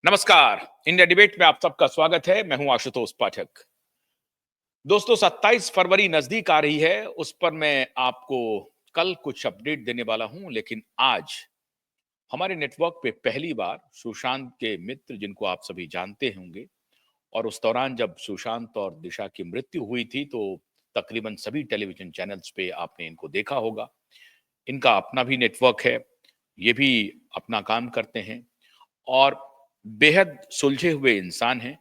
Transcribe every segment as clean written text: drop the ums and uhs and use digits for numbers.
नमस्कार। India debate में आप सबका स्वागत है। मैं हूं आशुतोष पाठक। दोस्तों, 27 फरवरी नजदीक आ रही है। उस पर मैं आपको कल कुछ अपडेट देने वाला हूं, लेकिन आज हमारे नेटवर्क पे पहली बार सुशांत के मित्र, जिनको आप सभी जानते होंगे, और उस दौरान जब सुशांत और दिशा की मृत्यु हुई थी तो तकरीबन सभी टेलीविजन चैनल्स पे आपने इनको देखा होगा। इनका अपना भी नेटवर्क है, ये भी अपना काम करते हैं और बेहद सुलझे हुए इंसान हैं।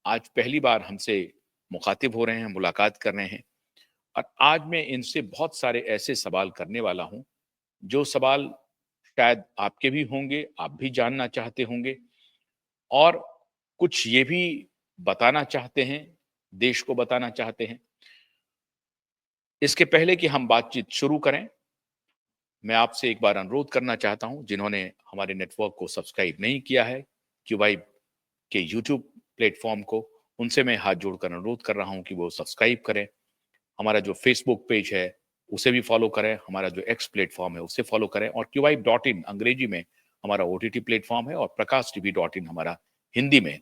आज पहली बार हमसे मुखातिब हो रहे हैं, मुलाकात कर रहे हैं और आज मैं इनसे बहुत सारे ऐसे सवाल करने वाला हूं, जो सवाल शायद आपके भी होंगे, आप भी जानना चाहते होंगे और कुछ ये भी बताना चाहते हैं, देश को बताना चाहते हैं। इसके पहले कि हम बातचीत शुरू करें, मैं आपसे एक बार अनुरोध करना चाहता हूं, जिन्होंने हमारे नेटवर्क को सब्सक्राइब नहीं किया है, क्यूवाइब के यूट्यूब प्लेटफॉर्म को, उनसे मैं हाथ जोड़कर अनुरोध कर रहा हूं कि वो सब्सक्राइब करें। हमारा जो फेसबुक पेज है उसे भी फॉलो करें, हमारा जो एक्स प्लेटफॉर्म है उसे फॉलो करें और QYB.in अंग्रेजी में हमारा OTT प्लेटफॉर्म है और प्रकाश TV.in हमारा हिंदी में,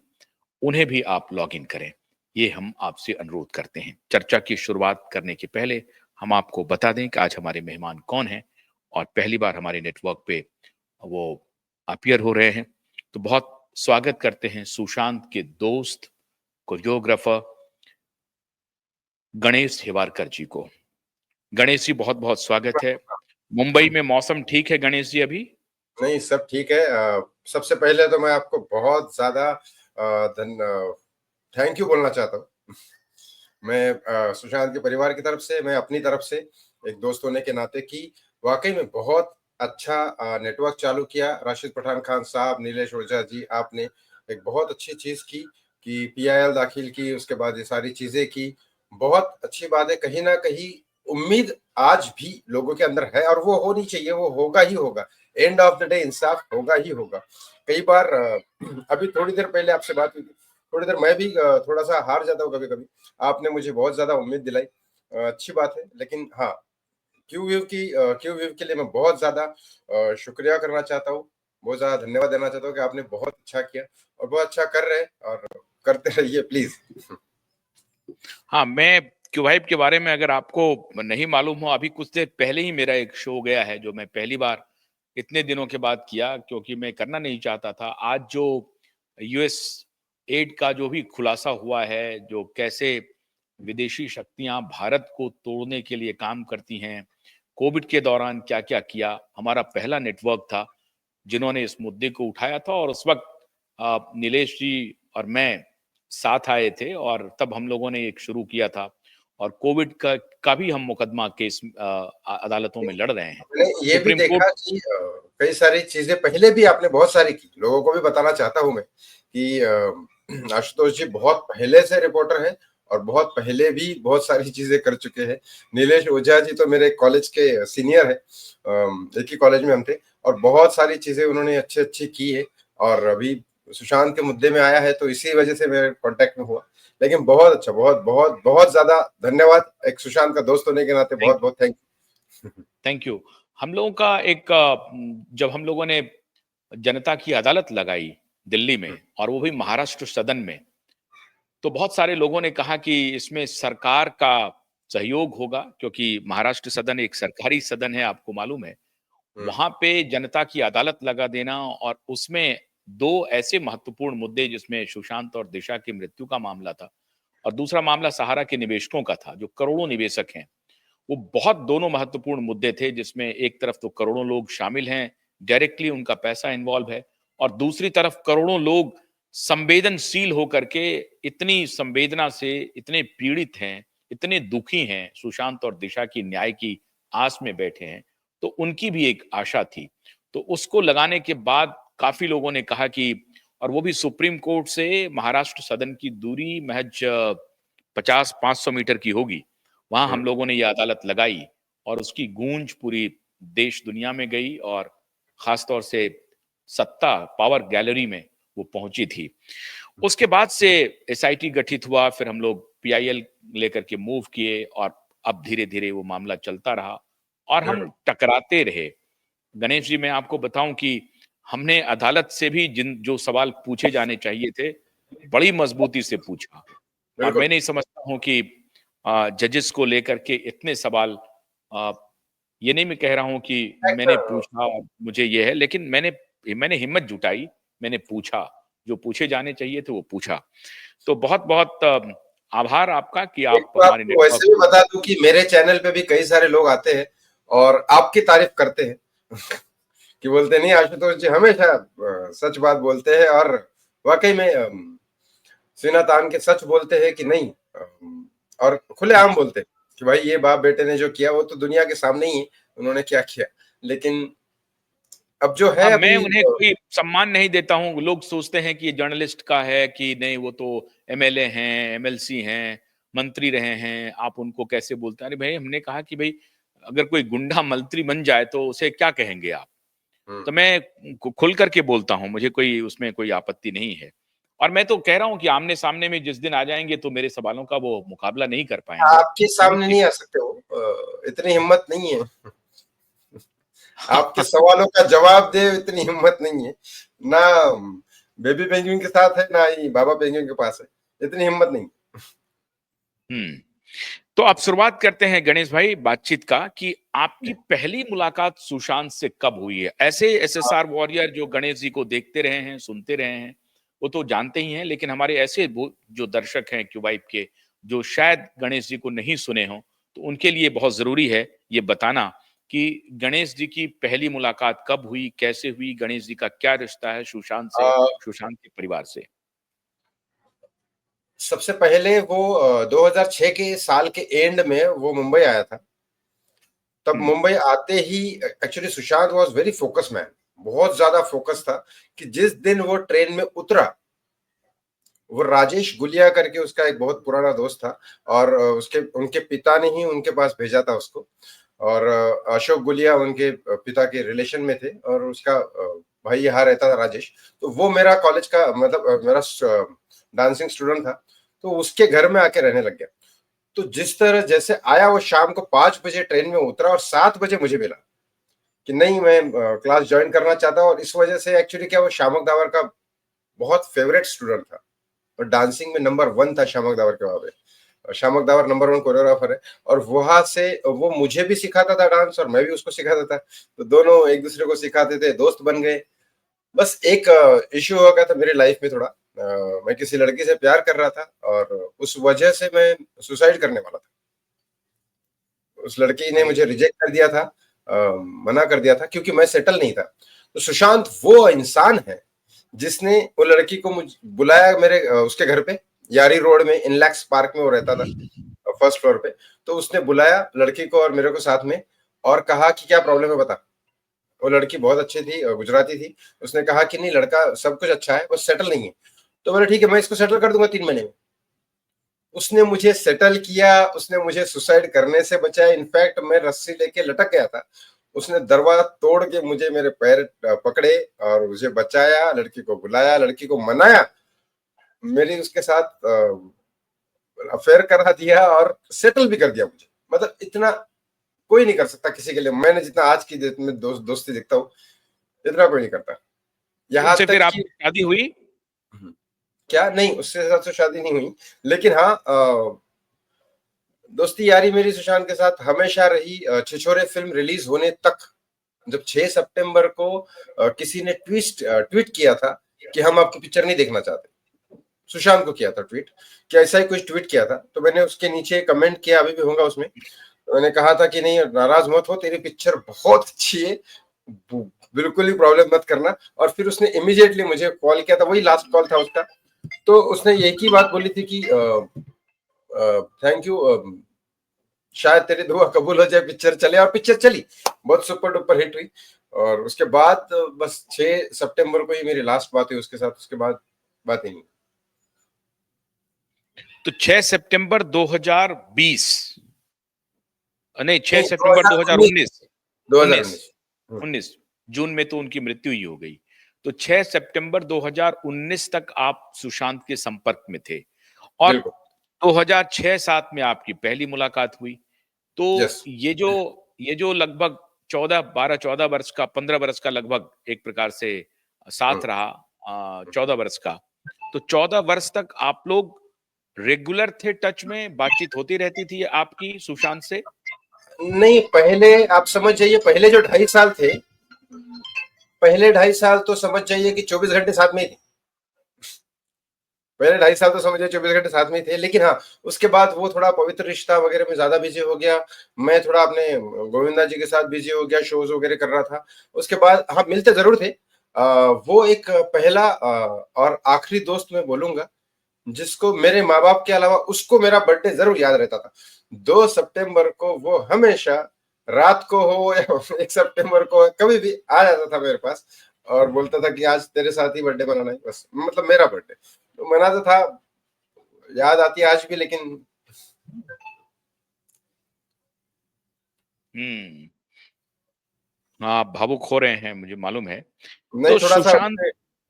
उन्हें भी आप लॉग इन करें। ये हम आपसे अनुरोध करते हैं। चर्चा की शुरुआत करने के पहले हम आपको बता दें कि आज हमारे मेहमान कौन हैं और पहली बार हमारे नेटवर्क पे वो अपीयर हो रहे हैं। तो बहुत स्वागत करते हैं सुशांत के दोस्त, कोरियोग्राफर गणेश हेवारकर जी को। गणेश जी, बहुत बहुत स्वागत है। मुंबई में मौसम ठीक है गणेश जी अभी? नहीं, सब ठीक है। सबसे पहले तो मैं आपको बहुत ज्यादा थैंक यू बोलना चाहता हूँ। मैं सुशांत के परिवार की तरफ से, मैं अपनी तरफ से एक दोस्त होने के नाते कि वाकई में बहुत अच्छा नेटवर्क चालू किया। राशिद पठान खान साहब, नीलेश ओझा जी, आपने एक बहुत अच्छी चीज की कि PIL दाखिल की, उसके बाद ये सारी चीजें की। बहुत अच्छी बात है। कहीं ना कहीं उम्मीद आज भी लोगों के अंदर है और वो होनी चाहिए, वो होगा ही होगा। एंड ऑफ द डे इंसाफ होगा ही होगा। कई बार अभी थोड़ी देर पहले आपसे बात हुई थी, थोड़ी देर मैं भी थोड़ा सा हार जाता हूँ कभी कभी। आपने मुझे बहुत ज्यादा उम्मीद दिलाई, अच्छी बात है। लेकिन हाँ, क्यू व्यू के लिए मैं बहुत ज्यादा शुक्रिया करना चाहता हूँ, बहुत ज्यादा धन्यवाद देना चाहता हूँ कि आपने बहुत अच्छा किया और बहुत अच्छा कर रहे हैं और करते रहिए प्लीज। हाँ, मैं क्यूवाइब के बारे में अगर आपको नहीं मालूम हो, अभी कुछ देर पहले ही मेरा एक शो गया है जो मैं पहली बार इतने दिनों के बाद किया, क्योंकि मैं करना नहीं चाहता था। आज जो यूएस एड का जो भी खुलासा हुआ है, जो कैसे विदेशी शक्तियां भारत को तोड़ने के लिए काम करती हैं, कोविड के दौरान क्या क्या किया, हमारा पहला नेटवर्क था जिन्होंने इस मुद्दे को उठाया था और उस वक्त नीलेश जी और मैं साथ आए थे और तब हम लोगों ने एक शुरू किया था और कोविड का भी हम मुकदमा केस अदालतों में लड़ रहे हैं। मैंने ये भी सुप्रीम कोर्ट। देखा कि कई सारी चीजें पहले भी आपने बहुत सारी की। लोगों को भी बताना चाहता हूं मैं कि आशुतोष जी बहुत पहले से रिपोर्टर हैं और बहुत पहले भी बहुत सारी चीजें कर चुके हैं। नीलेश ओझा जी तो मेरे कॉलेज के सीनियर है, एक ही कॉलेज में हम थे और बहुत सारी चीजें उन्होंने अच्छी अच्छी की है। और अभी सुशांत के मुद्दे में आया है तो इसी वजह से मेरे कांटेक्ट में हुआ। लेकिन बहुत अच्छा, बहुत बहुत बहुत ज्यादा धन्यवाद। एक सुशांत का दोस्त होने के नाते बहुत बहुत थैंक यू। Thank you. हम लोगों का एक जब हम लोगों ने जनता की अदालत लगाई दिल्ली में और वो भी महाराष्ट्र सदन में, तो बहुत सारे लोगों ने कहा कि इसमें सरकार का सहयोग होगा, क्योंकि महाराष्ट्र सदन एक सरकारी सदन है, आपको मालूम है। वहां पे जनता की अदालत लगा देना और उसमें दो ऐसे महत्वपूर्ण मुद्दे, जिसमें सुशांत और दिशा की मृत्यु का मामला था और दूसरा मामला सहारा के निवेशकों का था, जो करोड़ों निवेशक हैं। वो बहुत दोनों महत्वपूर्ण मुद्दे थे, जिसमें एक तरफ तो करोड़ों लोग शामिल हैं, डायरेक्टली उनका पैसा इन्वॉल्व है, और दूसरी तरफ करोड़ों लोग संवेदनशील होकर के इतनी संवेदना से इतने पीड़ित हैं, इतने दुखी हैं, सुशांत और दिशा की न्याय की आस में बैठे हैं। तो उनकी भी एक आशा थी। तो उसको लगाने के बाद काफी लोगों ने कहा कि, और वो भी सुप्रीम कोर्ट से महाराष्ट्र सदन की दूरी महज 50-500 मीटर की होगी, वहां हम लोगों ने ये अदालत लगाई और उसकी गूंज पूरी देश दुनिया में गई और खासतौर से सत्ता पावर गैलरी में वो पहुंची थी। उसके बाद से SIT गठित हुआ, फिर हम लोग PIL लेकर के मूव किए और अब धीरे धीरे वो मामला चलता रहा और हम टकराते रहे। गणेश जी, मैं आपको बताऊं कि हमने अदालत से भी जिन जो सवाल पूछे जाने चाहिए थे, बड़ी मजबूती से पूछा। और बिल्कुल। मैं नहीं समझता हूँ कि जजेस को लेकर के इतने सवाल, अ, ये नहीं मैं कह रहा हूँ कि एक मैंने पूछा मुझे ये है, लेकिन मैंने मैंने हिम्मत जुटाई, मैंने पूछा, जो पूछे जाने चाहिए थे वो पूछा। तो बहुत-बहुत आभार आपका कि एक आप तो हमारे आपको नेटवर्क वैसे भी को। बता दूं कि मेरे चैनल पे भी कई सारे लोग आते हैं और आपकी तारीफ करते हैं कि बोलते नहीं आशुतोष जी हमेशा सच बात बोलते हैं और वाकई में सीना तान के सच बोलते हैं कि नहीं, और खुलेआम बोलते हैं कि भाई ये बाप बेटे ने जो किया वो तो दुनिया के सामने ही उन्होंने क्या किया। लेकिन अब जो है हाँ, मैं अभी उन्हें कोई सम्मान नहीं देता हूँ। लोग सोचते हैं कि ये जर्नलिस्ट का है, कि नहीं वो तो एमएलए हैं, एमएलसी हैं, मंत्री रहे हैं, आप उनको कैसे बोलते हैं? अरे भाई, हमने कहा कि भाई अगर कोई गुंडा मंत्री बन जाए तो उसे क्या कहेंगे आप? तो हम्म, मैं खुल करके बोलता हूँ, मुझे कोई उसमें कोई आपत्ति नहीं है। और मैं तो कह रहा हूँ कि आमने-सामने में जिस दिन आ जाएँगे तो मेरे सवालों का वो मुकाबला नहीं कर पाएँगे। आपके मैं भी सामने नहीं आ सकते हो, इतनी हिम्मत नहीं है। आपके सवालों का जवाब दे इतनी हिम्मत नहीं है ना, बेबी पेंगुइन के साथ है ना ही बाबा पेंगुइन के पास है, इतनी हिम्मत नहीं। हुँ। तो आप शुरुआत करते हैं गणेश भाई बातचीत का कि आपकी पहली मुलाकात सुशांत से कब हुई है? ऐसे एसएसआर वॉरियर जो गणेश जी को देखते रहे हैं, सुनते रहे हैं, वो तो जानते ही हैं, लेकिन हमारे ऐसे वो जो दर्शक हैं क्यूबाइब के, जो शायद गणेश जी को नहीं सुने हों, तो उनके लिए बहुत ज़रूरी है ये बताना कि गणेश जी की पहली मुलाकात कब हुई, कैसे हुई, गणेश जी का क्या रिश्ता है सुशांत से, आ, सुशांत के परिवार से? सबसे पहले वो 2006 के साल के एंड में वो मुंबई आया था। तब हुँ, मुंबई आते ही actually Sushant was very focus man, बहुत ज्यादा फोकस था कि जिस दिन वो ट्रेन में उतरा, वो राजेश गुलिया करके उसका एक बहुत पुराना दोस्त था और उसके उनके पिता ने ही उनके पास भेजा था उसको। और अशोक गुलिया उनके पिता के रिलेशन में थे और उसका भाई यहाँ रहता था राजेश। तो वो मेरा कॉलेज का मतलब मेरा डांसिंग स्टूडेंट था, तो उसके घर में आके रहने लग गया। तो जिस तरह जैसे आया वो शाम को 5 बजे ट्रेन में उतरा और 7 बजे मुझे मिला कि नहीं मैं क्लास ज्वाइन करना चाहता हूँ। और इस वजह से एक्चुअली क्या वो शामक दावर का बहुत फेवरेट स्टूडेंट था और डांसिंग में नंबर 1 था शामक दावर के वहां पे। शामक दावर नंबर 1 कोरियोग्राफर है और वहां से वो मुझे भी सिखाता था डांस और मैं भी उसको सिखाता था, तो दोनों एक दूसरे को सिखाते थे, दोस्त बन गए। बस एक इश्यू हो गया था मेरी लाइफ में थोड़ा, मैं किसी लड़की से प्यार कर रहा था और उस वजह से मैं सुसाइड करने वाला था। उस लड़की ने अरे! मुझे रिजेक्ट कर दिया था, मना कर दिया था क्योंकि मैं सेटल नहीं था। तो सुशांत वो इंसान है जिसने वो लड़की को मुझ बुलाया मेरे उसके घर पे, यारी रोड में इनलैक्स पार्क में वो रहता था, फर्स्ट फ्लोर पे। तो उसने बुलाया लड़की को और मेरे को साथ में और कहा कि क्या प्रॉब्लम है बता। वो लड़की बहुत अच्छी थी, गुजराती थी। उसने कहा कि नहीं लड़का सब कुछ अच्छा है, बस सेटल नहीं है। तो बोले ठीक है मैं इसको सेटल कर दूंगा 3 महीने में। उसने मुझे सेटल किया, उसने मुझे सुसाइड करने से बचाया। इनफैक्ट मैं रस्सी लेके लटक गया था, उसने दरवाजा तोड़ के मुझे मेरे पैर पकड़े और मुझे बचाया, लड़की को बुलाया, लड़की को मनाया, मेरी उसके साथ अफेयर करा दिया और सेटल भी कर दिया मुझे। मतलब इतना कोई नहीं कर सकता किसी के लिए, मैंने जितना आज की डेट में दोस्ती दिखता हूँ इतना कोई नहीं करता। यहाँ उनसे फिर तक कि आपकी शादी हुई? क्या नहीं उसके साथ तो शादी नहीं हुई, लेकिन हाँ दोस्ती यारी मेरी सुशांत के साथ हमेशा रही। छिछोरे फिल्म रिलीज होने तक, जब 6 सितंबर को किसी ने ट्वीट किया था कि हम आपकी पिक्चर नहीं देखना चाहते, सुशांत को किया था ट्वीट कि ऐसा ही कुछ ट्वीट किया था। तो मैंने उसके नीचे कमेंट किया, अभी भी होगा उसमें, मैंने कहा था कि नहीं नाराज मत हो, तेरी पिक्चर बहुत अच्छी है, बिल्कुल ही प्रॉब्लम मत करना। और फिर उसने इमीडिएटली मुझे कॉल किया था, वही लास्ट कॉल था उसका। तो उसने एक ही बात बोली थी कि थैंक यू, शायद तेरी दुआ कबूल हो जाए, पिक्चर चले। और पिक्चर चली, बहुत सुपर डुपर हिट हुई। और उसके बाद बस 6 सितंबर को ही मेरी लास्ट बात हुई उसके साथ, उसके बाद बात ही नहीं। तो 6 सितंबर 2020, नहीं 6 नहीं सितंबर 2019, 2019, 19, 2019। 19 जून में तो उनकी मृत्यु ही हो गई। तो 6 सितंबर 2019 तक आप सुशांत के संपर्क में थे और बिल्कुल। 2006-7 में आपकी पहली मुलाकात हुई। तो यस। ये जो लगभग 14 12 14 वर्ष का 15 वर्ष का लगभग एक प्रकार से साथ रहा 14 वर्ष का, तो 14 वर्ष तक आप लोग रेगुलर थे, टच में बातचीत होती रहती थी आपकी सुशांत से? नहीं, पहले आप समझ जाइए, पहले जो 2.5 साल थे, पहले 2.5 साल तो समझ जाइए कि 24 घंटे साथ में ही थे। पहले 2.5 साल तो समझिए 24 घंटे साथ में ही थे, लेकिन हाँ, उसके बाद वो थोड़ा पवित्र रिश्ता वगैरह में ज्यादा बिजी हो गया। मैं थोड़ा अपने गोविंदा जी के साथ बिजी हो गया, शोज वगैरह कर रहा था। उसके बाद हाँ, मिलते जरूर थे। वो एक पहला और आखिरी दोस्त मैं बोलूंगा जिसको मेरे माँ बाप के अलावा उसको मेरा बर्थडे जरूर याद रहता था। 2 सितंबर को वो हमेशा रात को हो या 1 सितंबर को कभी भी आ जाता था मेरे पास और बोलता था कि आज तेरे साथ ही बर्थडे मनाना है, बस मतलब मेरा बर्थडे तो मनाता था। याद आती है आज भी, लेकिन आप भावुक हो रहे हैं, मुझे मालूम है। नहीं, तो थोड़ा सा सुशांत,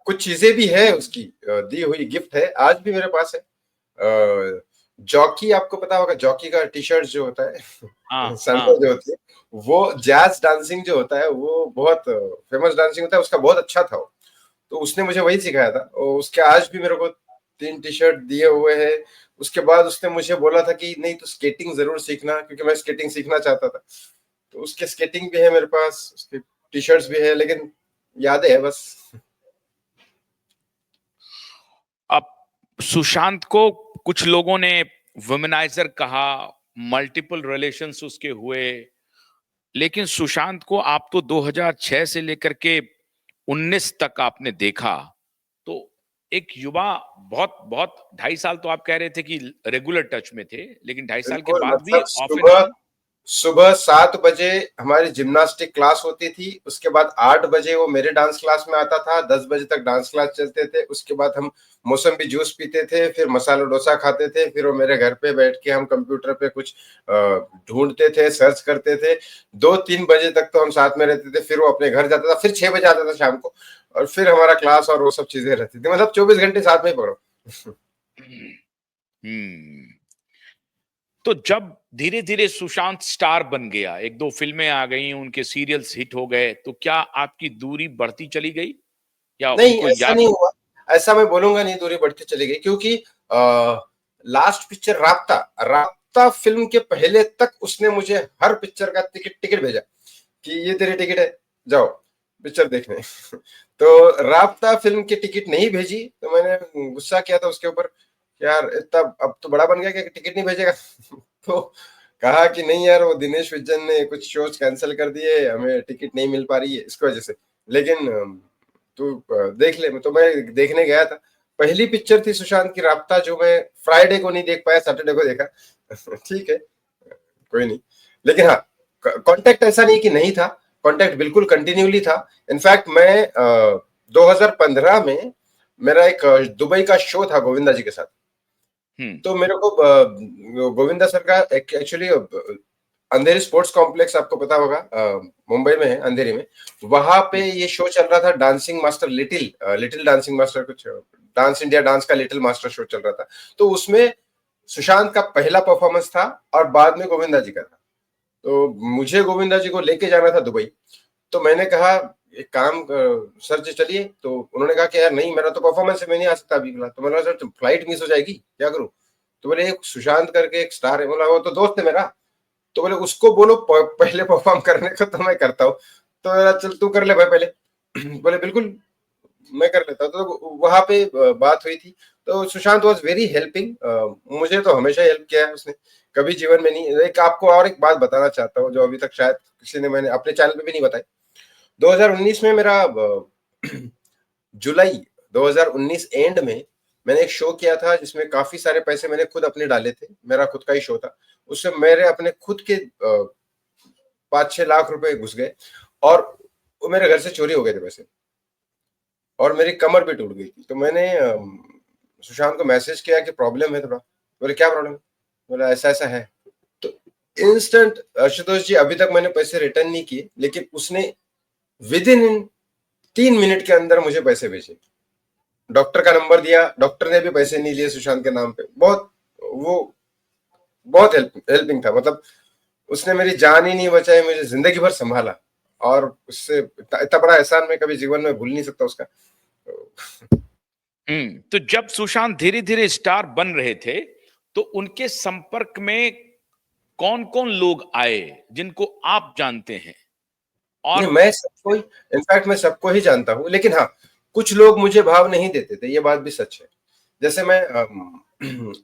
कुछ चीजें भी है उसकी दी हुई गिफ्ट है, आज भी मेरे पास है। जॉकी, आपको पता होगा जॉकी का टी शर्ट जो होता है, हाँ संडे हाँ, जो होती है, वो जैज डांसिंग जो होता है वो बहुत फेमस डांसिंग होता है, उसका बहुत अच्छा था वो। तो उसने मुझे वही सिखाया था और उसके आज भी मेरे को 3 टी शर्ट दिए हुए हैं। उसके बाद उसने मुझे बोला था कि नहीं, तो स्केटिंग जरूर सीखना, क्योंकि मैं स्केटिंग सीखना चाहता था। तो उसके स्केटिंग भी है मेरे पास, उसके टी शर्ट्स भी है, लेकिन यादें है बस। अब सुशांत को कुछ लोगों ने वुमेनाइजर कहा, मल्टीपल रिलेशंस उसके हुए, लेकिन सुशांत को आप तो 2006 से लेकर के 19 तक आपने देखा। तो एक युवा, बहुत बहुत 2.5 साल तो आप कह रहे थे कि रेगुलर टच में थे, लेकिन 2.5 साल के बिल्कुल, बाद भी मतलब ऑफ एंड सुबह ऑन? सुबह 7 बजे हमारी जिम्नास्टिक क्लास होती थी। उसके बाद 8 बजे वो मेरे डांस क्लास में आता था, 10 बजे तक डांस क्लास चलते थे। उसके बाद हम मौसम्बी जूस पीते थे, फिर मसाला डोसा खाते थे, फिर वो मेरे घर पे बैठ के हम कंप्यूटर पे कुछ ढूंढते थे, सर्च करते थे। 2-3 बजे तक तो हम साथ में रहते थे, फिर वो अपने घर जाता था, फिर 6 बजे आता था शाम को, और फिर हमारा क्लास और वो सब चीजें रहती थी। मतलब 24 घंटे साथ में ही पकड़ो। हम्म। तो जब धीरे धीरे सुशांत स्टार बन गया, एक दो फिल्में आ गई, उनके सीरियल्स हिट हो गए, तो क्या आपकी दूरी बढ़ती चली गई या नहीं, उनको ऐसा याद? नहीं हुआ। ऐसा मैं बोलूंगा नहीं, दूरी बढ़ती चली गई, क्योंकि लास्ट पिक्चर राब्ता, राब्ता फिल्म के पहले तक उसने मुझे हर पिक्चर का टिकट टिकट भेजा कि ये तेरी टिकट है, जाओ पिक्चर देखने। तो राब्ता फिल्म की टिकट नहीं भेजी तो मैंने गुस्सा किया था उसके ऊपर, यार इतना अब तो बड़ा बन गया कि टिकट नहीं भेजेगा। तो कहा कि नहीं यार, वो दिनेश विजन ने कुछ शोज कैंसिल कर दिए, हमें टिकट नहीं मिल पा रही है इसकी वजह से। लेकिन तू देख ले। तो मैं देखने गया था, पहली पिक्चर थी सुशांत की राब्ता, जो मैं फ्राइडे को नहीं देख पाया, सैटरडे को देखा। ठीक है, कोई नहीं। लेकिन हाँ, कांटेक्ट ऐसा नहीं कि नहीं था, कांटेक्ट बिल्कुल कंटिन्यूली था। इनफैक्ट मैं 2015 में मेरा एक दुबई का शो था गोविंदा जी के साथ। तो मेरे को गोविंदा सर का एक्चुअली अंधेरी स्पोर्ट्स कॉम्प्लेक्स, आपको पता होगा, मुंबई में है, अंधेरी में। वहां पे ये शो चल रहा था, dancing master, little little dancing master, कुछ डांस इंडिया डांस का लिटिल मास्टर शो चल रहा था। तो उसमें सुशांत का पहला परफॉर्मेंस था और बाद में गोविंदा जी का था। तो मुझे गोविंदा जी को लेके जाना था दुबई। तो मैंने कहा एक काम सर जी चलिए। तो उन्होंने कहा कि यार नहीं, मेरा तो परफॉर्मेंस है, मैं नहीं आ सकता अभी। तो मैंने कहा सर, फ्लाइट मिस हो जाएगी, क्या करूं? तो बोले एक सुशांत करके एक स्टार है, बोला वो तो दोस्त है मेरा। तो बोले उसको बोलो पहले परफॉर्म करने को, तो मैं करता हूँ। तो मेरा चल तू कर ले भाई पहले। बोले बिल्कुल, मैं कर लेता हूँ। तो वहां पे बात हुई थी। तो सुशांत वॉज वेरी हेल्पिंग, मुझे तो हमेशा हेल्प किया है उसने, कभी जीवन में नहीं। एक आपको और एक बात बताना चाहता हूँ जो अभी तक शायद किसी ने, मैंने अपने चैनल पे भी नहीं बताई। 2019 में मेरा जुलाई 2019 एंड में मैंने एक शो किया था जिसमें काफी सारे पैसे मैंने खुद अपने डाले थे, मेरा खुद का ही शो था। उससे मेरे अपने खुद के 5-6 लाख रुपए घुस गए, और वो मेरे घर से चोरी हो गए थे पैसे, और मेरी कमर भी टूट गई थी। तो मैंने सुशांत को मैसेज किया कि प्रॉब्लम है थोड़ा। बोले क्या प्रॉब्लम है? बोला ऐसा ऐसा है। तो इंस्टेंट, आशुतोष जी अभी तक मैंने पैसे रिटर्न नहीं किए, लेकिन उसने विद इन 3 मिनट के अंदर मुझे पैसे भेजे। डॉक्टर का नंबर दिया, डॉक्टर ने भी पैसे नहीं लिए सुशांत के नाम पे। बहुत वो बहुत हेल्पिंग था, मतलब उसने मेरी जान ही नहीं बचाई, मुझे जिंदगी भर संभाला। और उससे इतना बड़ा एहसान मैं कभी जीवन में भूल नहीं सकता उसका। तो जब सुशांत धीरे धीरे स्टार बन रहे थे, तो उनके संपर्क में कौन कौन लोग आए जिनको आप जानते हैं? और नहीं, मैं सबको ही, इनफैक्ट मैं सबको ही जानता हूँ, लेकिन हाँ, कुछ लोग मुझे भाव नहीं देते थे, ये बात भी सच है। जैसे मैं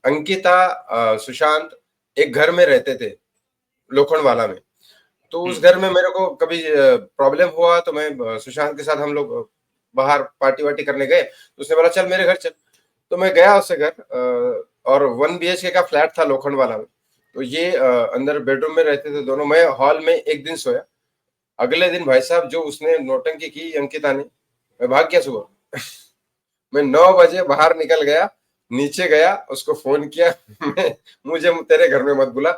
अंकिता, सुशांत एक घर में रहते थे लोखंडवाला में। तो उस घर में मेरे को कभी प्रॉब्लम हुआ तो मैं सुशांत के साथ हम लोग बाहर पार्टी वार्टी करने गए, तो उसने बोला चल मेरे घर चल। तो मैं गया उससे घर, और 1 BHK का फ्लैट था लोखंडवाला में। तो ये अंदर बेडरूम में रहते थे दोनों, मैं हॉल में एक दिन सोया। अगले दिन भाई साहब जो उसने नौटंकी की अंकिता ने, मैं भाग गया सुबह। मैं 9 बजे बाहर निकल गया, नीचे गया, उसको फोन किया। मुझे तेरे घर में मत बुला,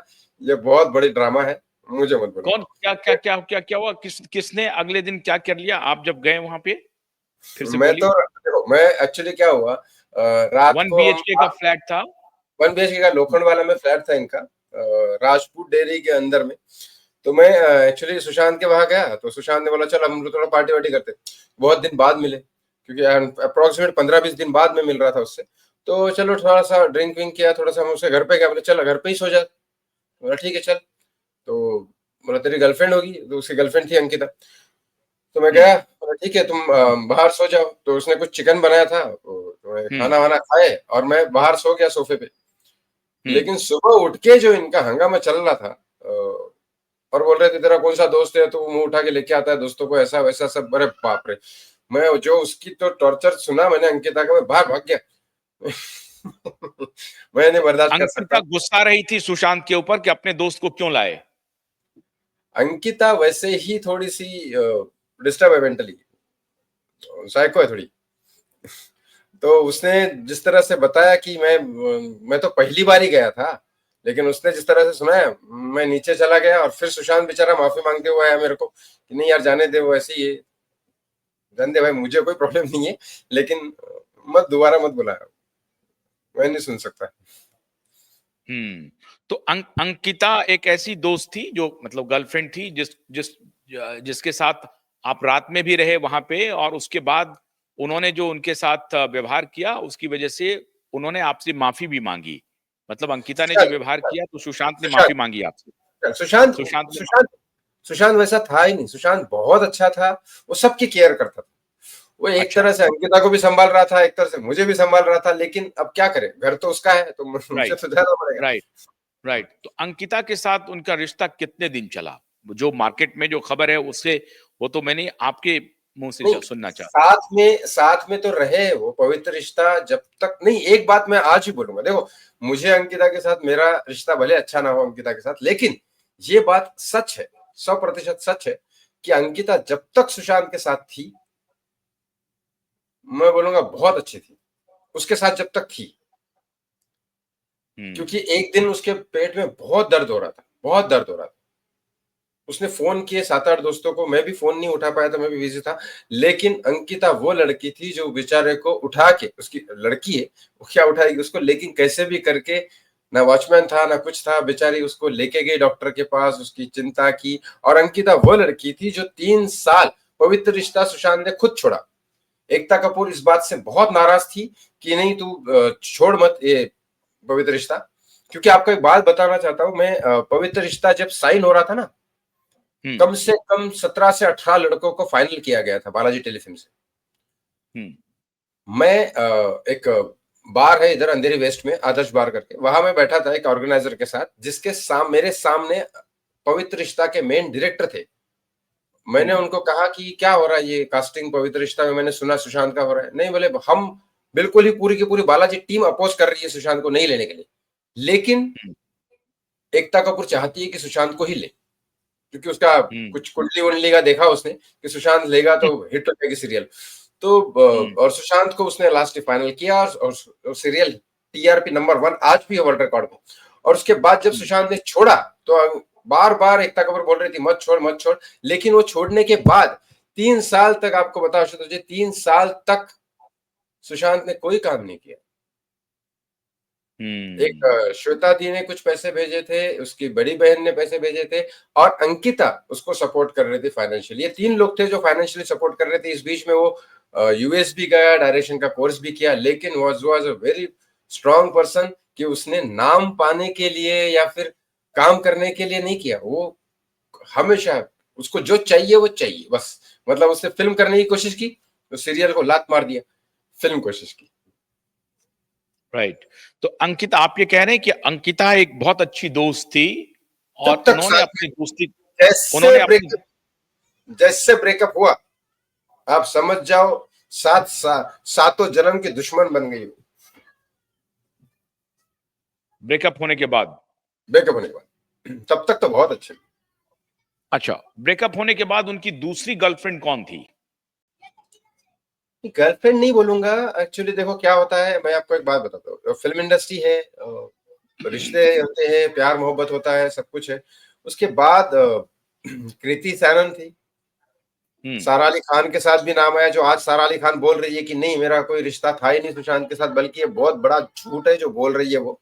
ये बहुत बड़ी ड्रामा है, मुझे मत बुला। कौन, क्या हुआ? किसने अगले दिन क्या कर लिया आप जब गए वहां पे? फिर से मैं तो बोलिए। देखो, मैं एक्चुअली क्या हुआ, रात वन को हम बीएचके का फ्लैट था? 1 BHK का लोखंडवाला में फ्लैट था इनका, राजपूत डेयरी के अंदर में। तो मैं एक्चुअली सुशांत के वहां गया, तो सुशांत ने बोला चल हम लोग थोड़ा पार्टी वार्टी करते। बहुत दिन बाद मिले, क्योंकि अप्रोक्सीमेट 15-20 दिन बाद में मिल रहा था उससे। तो चलो थोड़ा सा ड्रिंक विंक किया, थोड़ा सा हम उसके घर पे गया, बोले चल घर पे ही सो जा। बोला ठीक है चल। तो बोला तेरी गर्लफ्रेंड होगी, तो उसकी गर्लफ्रेंड थी अंकिता। तो मैं गया, बोला ठीक है तुम बाहर सो जाओ। तो उसने कुछ चिकन बनाया था, तो मैं खाना वाना खाए और मैं बाहर सो गया सोफे पे। लेकिन सुबह उठ के जो इनका हंगामा चल रहा था, और बोल रहे थे तेरा कौन सा दोस्त है, तो मुंह उठा के लेके आता है दोस्तों को, ऐसा वैसा सब। अरे बाप रे, मैं जो उसकी तो टॉर्चर सुना मैंने अंकिता का, मैं भाग भाग गया। मैं नहीं बर्दाश्त कर अंकिता सकता। गुस्सा रही थी सुशांत के ऊपर कि अपने दोस्त को क्यों लाए? अंकिता वैसे ही थोड़ी सी डिस्टर्ब है मेंटली, साइको है थोड़ी। तो उसने जिस तरह से बताया कि मैं तो पहली बार ही गया था, लेकिन उसने जिस तरह से सुनाया, मैं नीचे चला गया और फिर सुशांत बेचारा माफी मांगते हुए आया मेरे को कि नहीं यार जाने दे, वो ऐसे ही है, जाने दे भाई, मुझे कोई प्रॉब्लम नहीं है, लेकिन मत दोबारा मत बुला, मैं नहीं सुन सकता। तो अंकिता एक ऐसी दोस्त थी जो मतलब गर्लफ्रेंड थी, जिसके साथ आप रात में भी रहे वहां पे, और उसके बाद उन्होंने जो उनके साथ व्यवहार किया उसकी वजह से उन्होंने आपसे माफी भी मांगी। मतलब अंकिता ने जो सुशांत व्यवहार किया तो सुशांत ने सुशांत माफी मांगी आपसे? सुशांत सुशांत ने सुशांत सुशांत वैसा था ही नहीं। सुशांत बहुत अच्छा था, वो सबकी केयर करता था। वो एक अच्छा। तरह से अंकिता को भी संभाल रहा था, एक तरह से मुझे भी संभाल रहा था, लेकिन अब क्या करे, घर तो उसका है, तो मुझे राइट, तो जाना पड़ेगा। Right, right. तो अंकिता के साथ उनका रिश्ता कितने दिन चला? जो मार्केट में जो खबर है उससे, वो तो मैंने आपके मुंह से नहीं, सुनना चाहता हूँ। साथ में तो रहे वो, पवित्र रिश्ता जब तक नहीं। एक बात मैं आज ही बोलूंगा, देखो मुझे अंकिता के साथ मेरा रिश्ता भले अच्छा ना हो अंकिता के साथ, लेकिन ये बात सच है, 100% सच है कि अंकिता जब तक सुशांत के साथ थी, मैं बोलूंगा बहुत अच्छी थी उसके साथ जब तक थी। क्योंकि एक दिन उसके पेट में बहुत दर्द हो रहा था, बहुत दर्द हो रहा था। उसने फोन किए 7-8 दोस्तों को, मैं भी फोन नहीं उठा पाया था, मैं भी बिजी था। लेकिन अंकिता वो लड़की थी जो बेचारे को उठा के, उसकी लड़की है वो क्या उठाएगी उसको, लेकिन कैसे भी करके, ना वॉचमैन था ना कुछ था, बेचारी उसको लेके गई डॉक्टर के पास, उसकी चिंता की। और अंकिता वो लड़की थी जो 3 साल, पवित्र रिश्ता सुशांत ने खुद छोड़ा। एकता कपूर इस बात से बहुत नाराज थी कि नहीं तू छोड़ मत ये पवित्र रिश्ता। क्योंकि आपको एक बात बताना चाहता हूं मैं, पवित्र रिश्ता जब साइन हो रहा था ना, हम्म। कम से कम 17 से 18 लड़कों को फाइनल किया गया था बालाजी टेलीफिल्म से। हम्म। मैं एक बार है इधर अंधेरी वेस्ट में, आदर्श बार करके, वहां मैं बैठा था एक ऑर्गेनाइजर के साथ, जिसके मेरे सामने पवित्र रिश्ता के मेन डायरेक्टर थे। मैंने हम्म। उनको कहा कि क्या हो रहा है ये कास्टिंग पवित्र रिश्ता में, मैंने सुना सुशांत का हो रहा है। नहीं बोले, हम बिल्कुल ही पूरी की पूरी बालाजी टीम अपोज कर रही है सुशांत को नहीं लेने के लिए, लेकिन हम्म। एकता कपूर चाहती है कि सुशांत को ही ले, क्योंकि उसका हम्म। कुछ कुंडली वुंडली का देखा उसने कि सुशांत लेगा तो हिट हो जाएगी सीरियल। तो हम्म। और सुशांत को उसने लास्ट फाइनल किया, और सीरियल टीआरपी नंबर 1 आज भी है वर्ल्ड रिकॉर्ड में। और उसके बाद जब सुशांत ने छोड़ा, तो बार बार एकता कपूर बोल रही थी मत छोड़ मत छोड़, लेकिन वो छोड़ने के बाद 3 साल तक, आपको बताओ तुझे, 3 साल तक सुशांत ने कोई काम नहीं किया। एक हम्म। श्वेता दी ने कुछ पैसे भेजे थे, उसकी बड़ी बहन ने पैसे भेजे थे और अंकिता उसको सपोर्ट कर रही थी फाइनेंशियली। ये 3 लोग थे जो फाइनेंशियली सपोर्ट कर रहे थे। इस बीच में वो यूएस भी गया, डायरेक्शन का कोर्स भी किया, लेकिन was a very strong person कि उसने नाम पाने के लिए या फिर काम करने के लिए नहीं किया। वो हमेशा उसको जो चाहिए वो चाहिए बस। मतलब उसने फिल्म करने की कोशिश की, तो सीरियल को लात मार दिया, फिल्म कोशिश की। राइट। तो अंकिता, आप ये कह रहे हैं कि अंकिता एक बहुत अच्छी दोस्त थी तब और तक उन्होंने साथ अपनी दोस्ती, में जैसे उन्होंने अपनी ब्रेकअप जैसे ब्रेकअप हुआ, आप समझ जाओ सातों जन्म के दुश्मन बन गई। ब्रेकअप होने के बाद? ब्रेकअप होने के बाद तब तक तो बहुत अच्छे। अच्छा, ब्रेकअप होने के बाद उनकी दूसरी गर्लफ्रेंड कौन थी? गर्लफ्रेंड नहीं बोलूंगा, एक्चुअली देखो क्या होता है, मैं आपको एक बात बताता हूँ। फिल्म इंडस्ट्री है, रिश्ते होते हैं, प्यार मोहब्बत होता है, सब कुछ है। उसके बाद कृति सैनन थी, हम्म। सारा अली खान के साथ भी नाम आया। जो आज सारा अली खान बोल रही है कि नहीं मेरा कोई रिश्ता था ही नहीं सुशांत के साथ, बल्कि ये बहुत बड़ा झूठ है जो बोल रही है। वो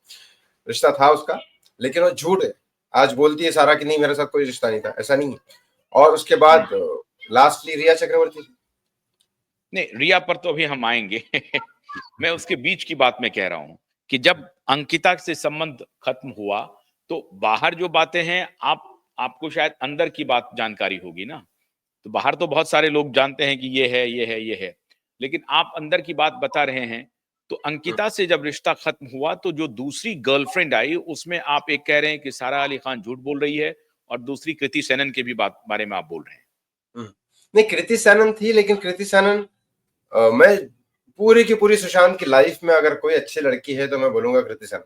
रिश्ता था उसका, लेकिन वो झूठ है। आज बोलती है सारा कि नहीं मेरे साथ कोई रिश्ता नहीं था, ऐसा नहीं है। और उसके बाद लास्टली रिया चक्रवर्ती थी। नहीं, रिया पर तो अभी हम आएंगे। मैं उसके बीच की बात में कह रहा हूं कि जब अंकिता से संबंध खत्म हुआ तो बाहर जो बातें हैं, आपको शायद अंदर की बात जानकारी होगी ना। तो बाहर तो बहुत सारे लोग जानते हैं कि ये है, ये है, ये है, लेकिन आप अंदर की बात बता रहे हैं। तो अंकिता से जब रिश्ता खत्म हुआ तो जो दूसरी गर्लफ्रेंड आई उसमें आप एक कह रहे हैं कि सारा अली खान झूठ बोल रही है, और दूसरी कृति सेनन के भी बात बारे में आप बोल रहे हैं। नहीं, कृति सैनन थी, लेकिन कृति सैनन मैं पूरी की पूरी सुशांत की लाइफ में अगर कोई अच्छी लड़की है तो मैं बोलूंगा कृति सैनन।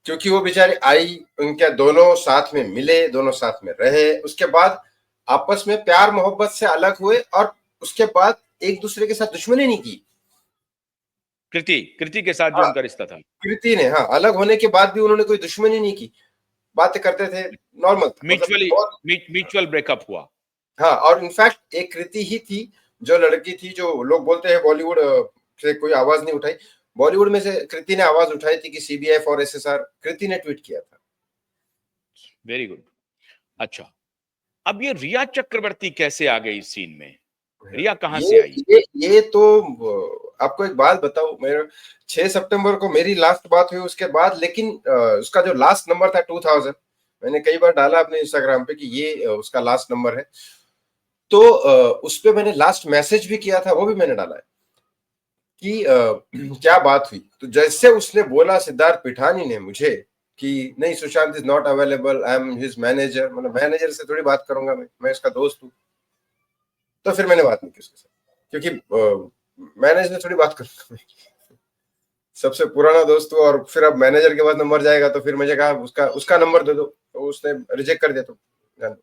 क्योंकि वो बेचारी आई, उनके दोनों साथ में मिले, दोनों साथ में रहे, उसके बाद आपस में प्यार मोहब्बत से अलग हुए और उसके बाद एक दूसरे के साथ दुश्मनी नहीं की। कृति कृति के साथ जो हाँ, उनका रिश्ता था। कृति ने, हाँ, अलग होने के बाद भी उन्होंने कोई दुश्मनी नहीं की, बातें करते थे, नॉर्मल था, मतलब म्यूचुअली बहुत। म्यूचुअल ब्रेकअप हुआ। हाँ, और इनफैक्ट एक कृति ही थी जो लड़की थी जो लोग बोलते हैं बॉलीवुड से कोई आवाज नहीं उठाई। बॉलीवुड में से कृति ने आवाज उठाई थी कि सीबीआई फॉर एसएसआर, कृति ने ट्वीट किया था। Very good. अच्छा, अब ये रिया चक्रवर्ती कैसे आ गई सीन में? रिया कहां से ये आई? ये तो आपको एक बात बताऊं, मेरे 6 सितंबर को मेरी लास्ट बात हुई उसके बाद, लेकिन उसका जो लास्ट नंबर था 2000, मैंने कई बार डाला अपने इंस्टाग्राम पे कि ये उसका लास्ट नंबर है। तो उस पे मैंने लास्ट मैसेज भी किया था, वो भी मैंने डाला है कि क्या बात हुई। तो जैसे उसने बोला सिद्धार्थ पिठानी ने मुझे कि नहीं Sushant is not available, I am his manager, मतलब मैनेजर से थोड़ी बात करूंगा, मैं इसका दोस्त हूँ। तो फिर मैंने बात नहीं की उसके साथ, क्योंकि मैनेजर से थोड़ी बात करूंगा मैं, सबसे पुराना दोस्त हूँ। और फिर अब मैनेजर के पास नंबर जाएगा तो फिर मुझे कहा उसका उसका नंबर दे दो, तो उसने रिजेक्ट कर दिया। तो जान दो।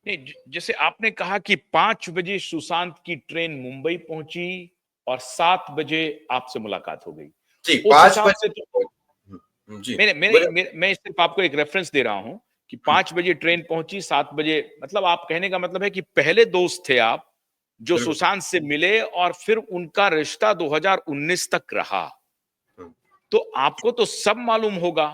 नहीं, जैसे आपने कहा कि 5 बजे सुशांत की ट्रेन मुंबई पहुंची और 7 बजे आपसे मुलाकात हो गई। जी, उस पांच हिसाब से तो बजे जी मैंने मैंने बोले। मैं सिर्फ आपको एक रेफरेंस दे रहा हूं कि 5 बजे ट्रेन पहुंची, 7 बजे, मतलब आप कहने का मतलब है कि पहले दोस्त थे आप जो बिल्कुल। सुशांत से मिले और फिर उनका रिश्ता 2019 तक रहा। हम्म, तो आपको तो सब मालूम होगा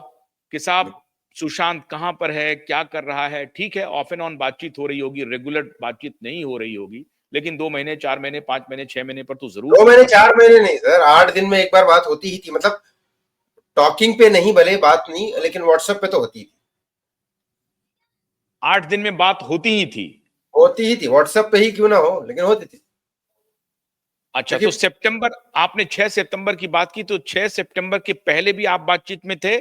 कि साहब बिल्कुल। सुशांत कहां पर है, क्या कर रहा है। ठीक है, ऑफ एंड ऑन बातचीत हो रही होगी, रेगुलर बातचीत नहीं हो रही होगी, लेकिन 2 महीने, 4 महीने, 5 महीने, 6 महीने पर तो जरूर 2 महीने संपर्क 4 महीने नहीं सर, 8 दिन में एक बार बात होती ही थी। मतलब टॉकिंग पे नहीं, भले बात नहीं, लेकिन व्हाट्सएप पे तो होती थी। 8 दिन में बात होती ही थी। होती ही थी, व्हाट्सएप पे ही क्यों ना हो, लेकिन होती थी। अच्छा, क्योंकि तो सितंबर, आपने 6 सितंबर की बात की, तो 6 सितंबर के पहले भी आप बातचीत में थे?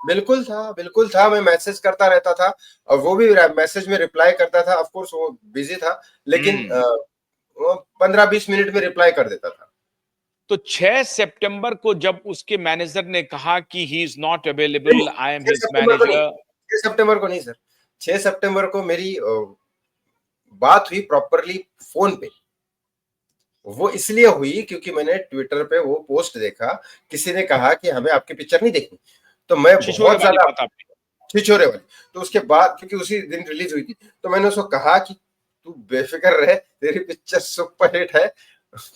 बिल्कुल था, बिल्कुल था, मैं मैसेज करता रहता था और वो भी मैसेज में रिप्लाई करता था। ऑफ कोर्स वो बिजी था, लेकिन हम्म। वो 15-20 मिनट में रिप्लाई कर देता था। तो 6 सितंबर को जब उसके मैनेजर ने कहा कि ही इज नॉट नहीं, अवेलेबल, आई एम 6 हिज सितंबर को नहीं, मैनेजर। 6 सितंबर को नहीं सर। 6 सितंबर को मेरी बात हुई प्रॉपरली फोन पे। वो इसलिए हुई क्योंकि मैंने ट्विटर पे वो पोस्ट देखा, किसी ने कहा कि हमें आपकी पिक्चर नहीं देखनी। तो मैं छिछोरे बहुत वाली ज्यादा बात आपने। छिछोरे वाली। तो उसके बाद क्योंकि उसी दिन रिलीज हुई थी, तो मैंने उसको कहा कि तू बेफिक्र रहे, तेरी पिक्चर सुपर हिट है।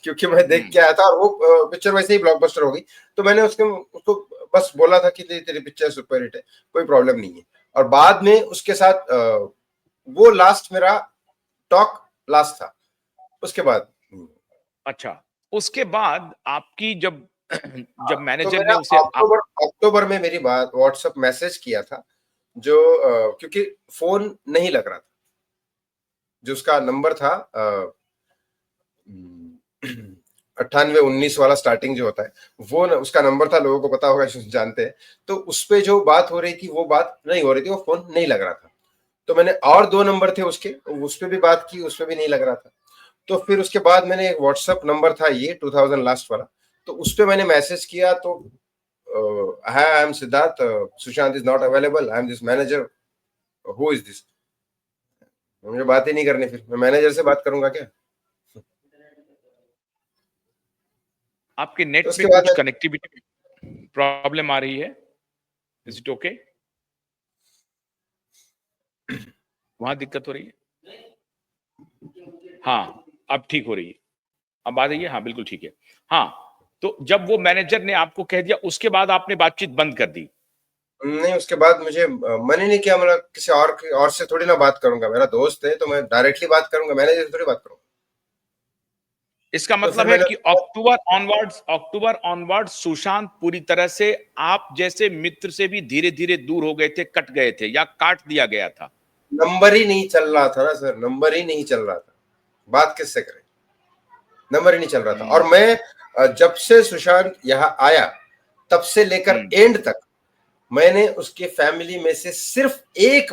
क्योंकि मैं देख हम्म। के आया था और वो पिक्चर वैसे ही ब्लॉकबस्टर हो गई। तो मैंने उसको बस बोला था कि तेरी पिक्चर सुपर हिट है, कोई प्रॉब्लम नहीं है। और बाद में उसके साथ वो लास्ट मेरा टॉक लास्ट था, उसके बाद अच्छा, उसके बाद आपकी जब जब तो मैनेजर ने मेरा उसे आप अक्टूबर में मेरी बात व्हाट्सएप मैसेज किया था, जो क्योंकि फोन नहीं लग रहा था, जो उसका नंबर था 9819 वाला स्टार्टिंग जो होता है, वो उसका नंबर था, लोगों को पता होगा, जानते हैं। तो उस पे जो बात हो रही थी वो बात नहीं हो रही थी, वो फोन नहीं लग रहा था। तो मैंने और 2 नंबर थे उसके, उस पे भी बात की, उस पे भी नहीं लग रहा था। तो फिर उसके बाद मैंने एक व्हाट्सएप नंबर था ये 2000 लास्ट वाला, तो उस पे मैंने मैसेज किया, तो hi I am Siddharth, Sushant is not available, I am this manager, who is this. मुझे बात ही नहीं करनी, फिर मैं मैनेजर से बात करूंगा क्या? आपके तो नेट उसके में बाद कुछ कनेक्टिविटी प्रॉब्लम आ रही है? Is it okay? वहां दिक्कत हो रही है? हाँ, अब ठीक हो रही है। अब आ रही है? हाँ, बिल्कुल ठीक है। हाँ, तो जब वो मैनेजर ने आपको कह दिया, उसके बाद आपने बातचीत बंद कर दी? नहीं, उसके बाद मुझे मन ही नहीं किया, मतलब किसी और से थोड़ी ना बात करूंगा, मेरा दोस्त है तो मैं डायरेक्टली बात करूंगा, मैनेजर से थोड़ी बात करूंगा। इसका तो फिर मतलब है मैंने कि अक्टूबर ऑनवर्ड्स सुशांत पूरी तरह से आप जैसे मित्र से भी धीरे धीरे दूर हो गए थे, कट गए थे या काट दिया गया था? नंबर ही नहीं चल रहा था ना सर, नंबर ही नहीं चल रहा था, बात किससे करें, नंबर ही नहीं चल रहा था। और हम्म। मैं जब से सुशांत यहाँ आया तब से लेकर हम्म। एंड तक मैंने उसके फैमिली में से सिर्फ एक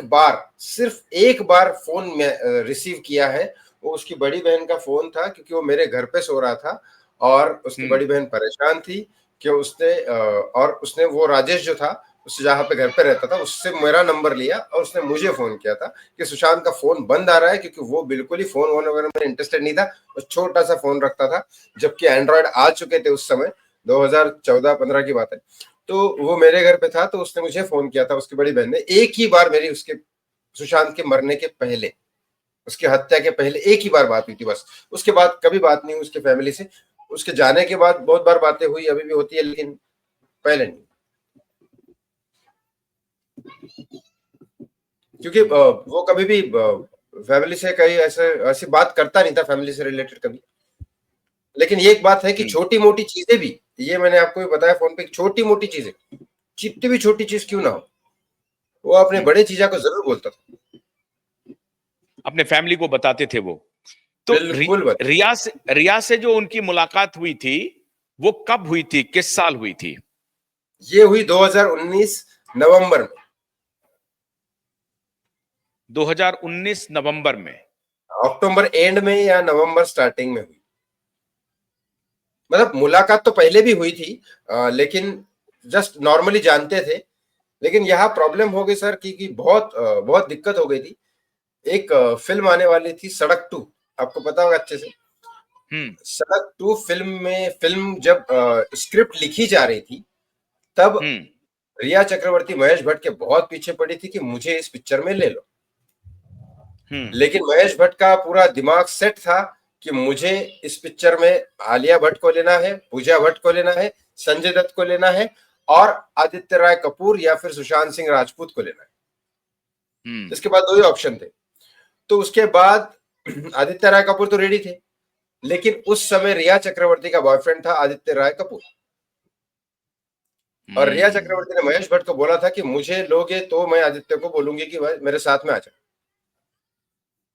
बार फोन में रिसीव किया है। वो उसकी बड़ी बहन का फोन था, क्योंकि वो मेरे घर पे सो रहा था और उसकी हम्म। बड़ी बहन परेशान थी कि उसने वो राजेश जो था, उससे जहाँ पे घर पे रहता था, उससे मेरा नंबर लिया और उसने मुझे फोन किया था कि सुशांत का फोन बंद आ रहा है, क्योंकि वो बिल्कुल ही फोन वोन वगैरह में इंटरेस्टेड नहीं था, और छोटा सा फोन रखता था, जबकि एंड्रॉयड आ चुके थे उस समय, 2014-15 की बात है। तो वो मेरे घर पे था, तो उसने मुझे फोन किया था, उसकी बड़ी बहन ने, एक ही बार मेरी उसके सुशांत के मरने के पहले, उसकी हत्या के पहले एक ही बार बात हुई थी बस। उसके बाद कभी बात नहीं हुई उसके फैमिली से। उसके जाने के बाद बहुत बार बातें हुई, अभी भी होती है, लेकिन पहले नहीं, क्योंकि वो कभी भी फैमिली से कहीं ऐसी बात करता नहीं था, फैमिली से रिलेटेड कभी। लेकिन ये एक बात है कि हम्म। छोटी मोटी चीजें भी, ये मैंने आपको भी बताया फोन पे, छोटी मोटी चीजें, जितनी भी छोटी चीज क्यों ना हो, वो अपने हम्म। बड़े चीजा को जरूर बोलता था। अपने फैमिली को बताते थे वो। तो बिल्कुल बता। रिया से जो उनकी मुलाकात हुई थी, वो कब हुई थी, किस साल हुई थी? ये हुई 2019 नवंबर में। 2019 नवंबर में? अक्टूबर एंड में या नवंबर स्टार्टिंग में हुई। मतलब मुलाकात तो पहले भी हुई थी, लेकिन जस्ट नॉर्मली जानते थे। लेकिन यहाँ प्रॉब्लम हो गई सर कि बहुत दिक्कत हो गई थी। एक फिल्म आने वाली थी, सड़क 2, आपको पता होगा अच्छे से। हम्म। सड़क 2 फिल्म जब स्क्रिप्ट लिखी जा रही थी, तब हम्म। रिया चक्रवर्ती महेश भट्ट के बहुत पीछे पड़ी थी कि मुझे इस पिक्चर में ले लो। हम्म। लेकिन महेश भट्ट का पूरा दिमाग सेट था कि मुझे इस पिक्चर में आलिया भट्ट को लेना है, पूजा भट्ट को लेना है, संजय दत्त को लेना है, और आदित्य राय कपूर या फिर सुशांत सिंह राजपूत को लेना है। हम्म। इसके बाद दो ही ऑप्शन थे। तो उसके बाद आदित्य राय कपूर तो रेडी थे, लेकिन उस समय रिया चक्रवर्ती का बॉयफ्रेंड था आदित्य राय कपूर। और रिया हम्म। चक्रवर्ती ने महेश भट्ट को बोला था कि मुझे लोगे तो मैं आदित्य को बोलूंगी कि भाई मेरे साथ में आ जाए।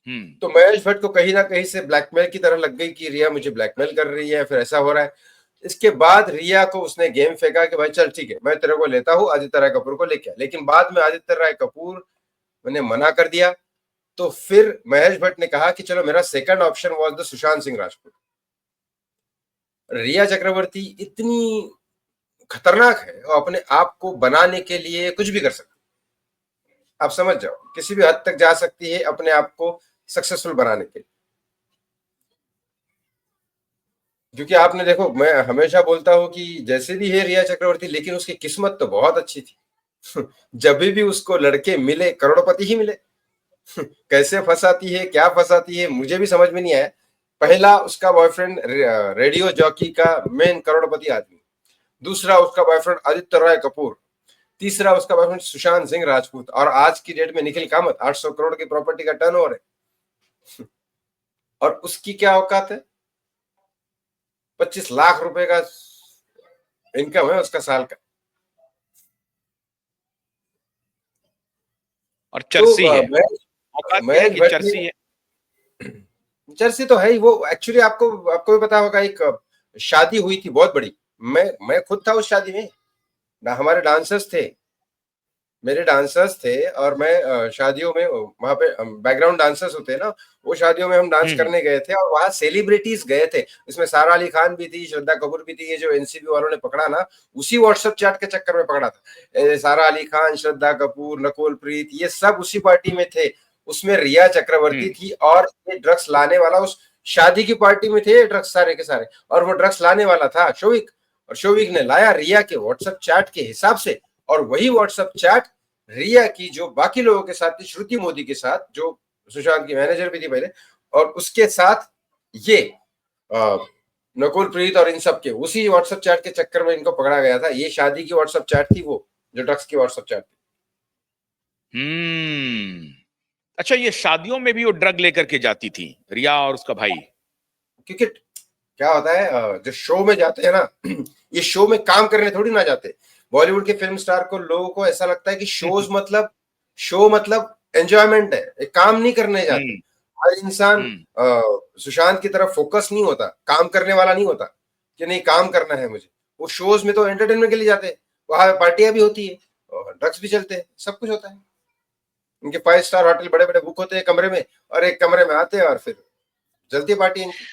हम्म। तो महेश भट्ट को कहीं ना कहीं से ब्लैकमेल की तरह लग गई कि रिया मुझे ब्लैकमेल कर रही है, फिर ऐसा हो रहा है। इसके बाद रिया को उसने गेम फेंका कि भाई चल ठीक है, मैं तेरे को लेता हूं, आदित्य राय कपूर को लेके। लेकिन बाद में आदित्य राय कपूर ने मना कर दिया। तो फिर महेश भट्ट ने कहा कि चलो, मेरा second option was the Sushant Singh Rajput. Rhea Chakraborty इतनी खतरनाक है, वो अपने आप को बनाने के लिए कुछ भी कर सकती है। आप समझ जाओ, किसी भी हद तक जा सकती है अपने आप को सक्सेसफुल बनाने के लिए। क्योंकि आपने देखो, मैं हमेशा बोलता हूं कि जैसे भी है रिया चक्रवर्ती, लेकिन उसकी किस्मत तो बहुत अच्छी थी। जब भी उसको लड़के मिले, करोड़पति ही मिले। कैसे फंसाती है, क्या फंसाती है, मुझे भी समझ में नहीं आया। पहला उसका बॉयफ्रेंड रेडियो जॉकी का मेन करोड़पति आदमी, दूसरा उसका बॉयफ्रेंड आदित्य रॉय कपूर, तीसरा उसका बॉयफ्रेंड सुशांत सिंह राजपूत, और आज की डेट में निखिल कामत 800 करोड़ की प्रॉपर्टी का टर्नओवर है। और उसकी क्या औकात है? 25 लाख रुपए का इनकम है उसका साल का। और तो चर्सी है, महेश औकात क्या है महेश कि भट्ट चर्सी है। ने, जर्सी तो है ही वो। एक्चुअली आपको आपको भी पता होगा, एक शादी हुई थी बहुत बड़ी। मैं खुद था उस शादी में ना, हमारे डांसर्स थे, मेरे डांसर्स थे, और मैं शादियों में वहां पे बैकग्राउंड डांसर्स होते हैं ना, वो शादियों में हम डांस हम्म करने गए थे, और वहां सेलिब्रिटीज गए थे। इसमें सारा अली खान भी थी, श्रद्धा कपूर भी थी। ये जो एनसीबी वालों ने पकड़ा ना, उसी व्हाट्सएप चैट के चक्कर में पकड़ा था। सारा अली खान, श्रद्धा कपूर, नकुल प्रीत, ये सब उसी पार्टी में थे। उसमें रिया चक्रवर्ती हम्म थी, और ये ड्रग्स लाने वाला उस शादी की पार्टी में थे ड्रग्स सारे के सारे, और वो ड्रग्स लाने वाला था शोविक। और शोविक ने लाया रिया के व्हाट्सएप चैट के हिसाब से, और वही व्हाट्सएप चैट रिया की जो बाकी लोगों के साथ थी, श्रुति मोदी के साथ, जो सुशांत की मैनेजर भी थी पहले, और उसके साथ ये नकुल प्रीत और इन सब के उसी व्हाट्सएप चैट के चक्कर में इनको पकड़ा गया था। ये शादी की व्हाट्सएप चैट थी, वो जो ड्रग्स की व्हाट्सएप चैट थी। हम्म। अच्छा, ये शादियों में भी वो ड्रग लेकर के जाती थी रिया और उसका भाई? क्योंकि क्या होता है, जो शो में जाते हैं ना, ये शो में काम करने थोड़ी ना जाते। बॉलीवुड के फिल्म स्टार को, लोगों को ऐसा लगता है कि शो मतलब एंजॉयमेंट है, एक काम नहीं करने जाते। हम्म हर इंसान हम्म सुशांत की तरफ फोकस नहीं होता, काम करने वाला नहीं होता कि नहीं काम करना है मुझे। वो शोज में तो एंटरटेनमेंट के लिए जाते हैं, वहां पार्टियां भी होती है और ड्रग्स भी चलते हैं, सब कुछ होता है। इनके 5 स्टार होटल बड़े बड़े बुक होते हैं कमरे में, और एक कमरे में आते हैं और फिर जल्दी पार्टी इनकी।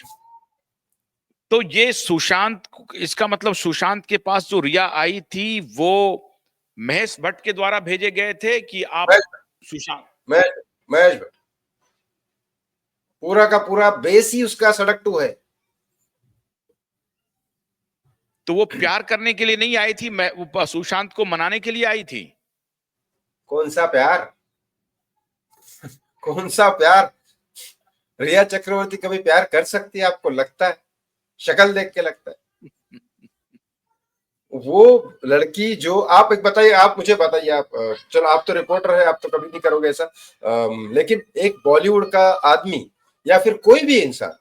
तो ये सुशांत, इसका मतलब सुशांत के पास जो रिया आई थी वो महेश भट्ट के द्वारा भेजे गए थे कि आप महेश सुशांत? महेश महेश भट्ट, पूरा का पूरा बेस ही उसका सड़क 2 है। तो वो प्यार करने के लिए नहीं आई थी, मैं वो सुशांत को मनाने के लिए आई थी? कौन सा प्यार, कौन सा प्यार? रिया चक्रवर्ती कभी प्यार कर सकती है आपको लगता है? शक्ल देख के लगता है। वो लड़की जो, आप एक बताइए, आप मुझे बताइए, आप चलो आप तो रिपोर्टर है, आप तो कभी नहीं करोगे ऐसा, लेकिन एक बॉलीवुड का आदमी या फिर कोई भी इंसान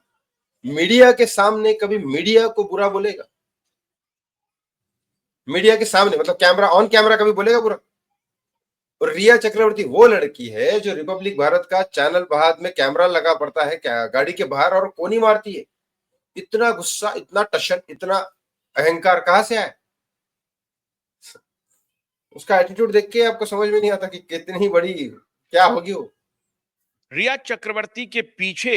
मीडिया के सामने कभी मीडिया को बुरा बोलेगा? मीडिया के सामने मतलब कैमरा ऑन कैमरा कभी बोलेगा बुरा? और रिया चक्रवर्ती वो लड़की है जो रिपब्लिक भारत का चैनल बाद में कैमरा लगा पड़ता है क्या गाड़ी के बाहर, और कोनी मारती है। इतना गुस्सा, इतना टशन, इतना अहंकार कहां से आया? उसका एटीट्यूड देख के आपको समझ में नहीं आता कि कितनी बड़ी क्या होगी वो। रिया चक्रवर्ती के पीछे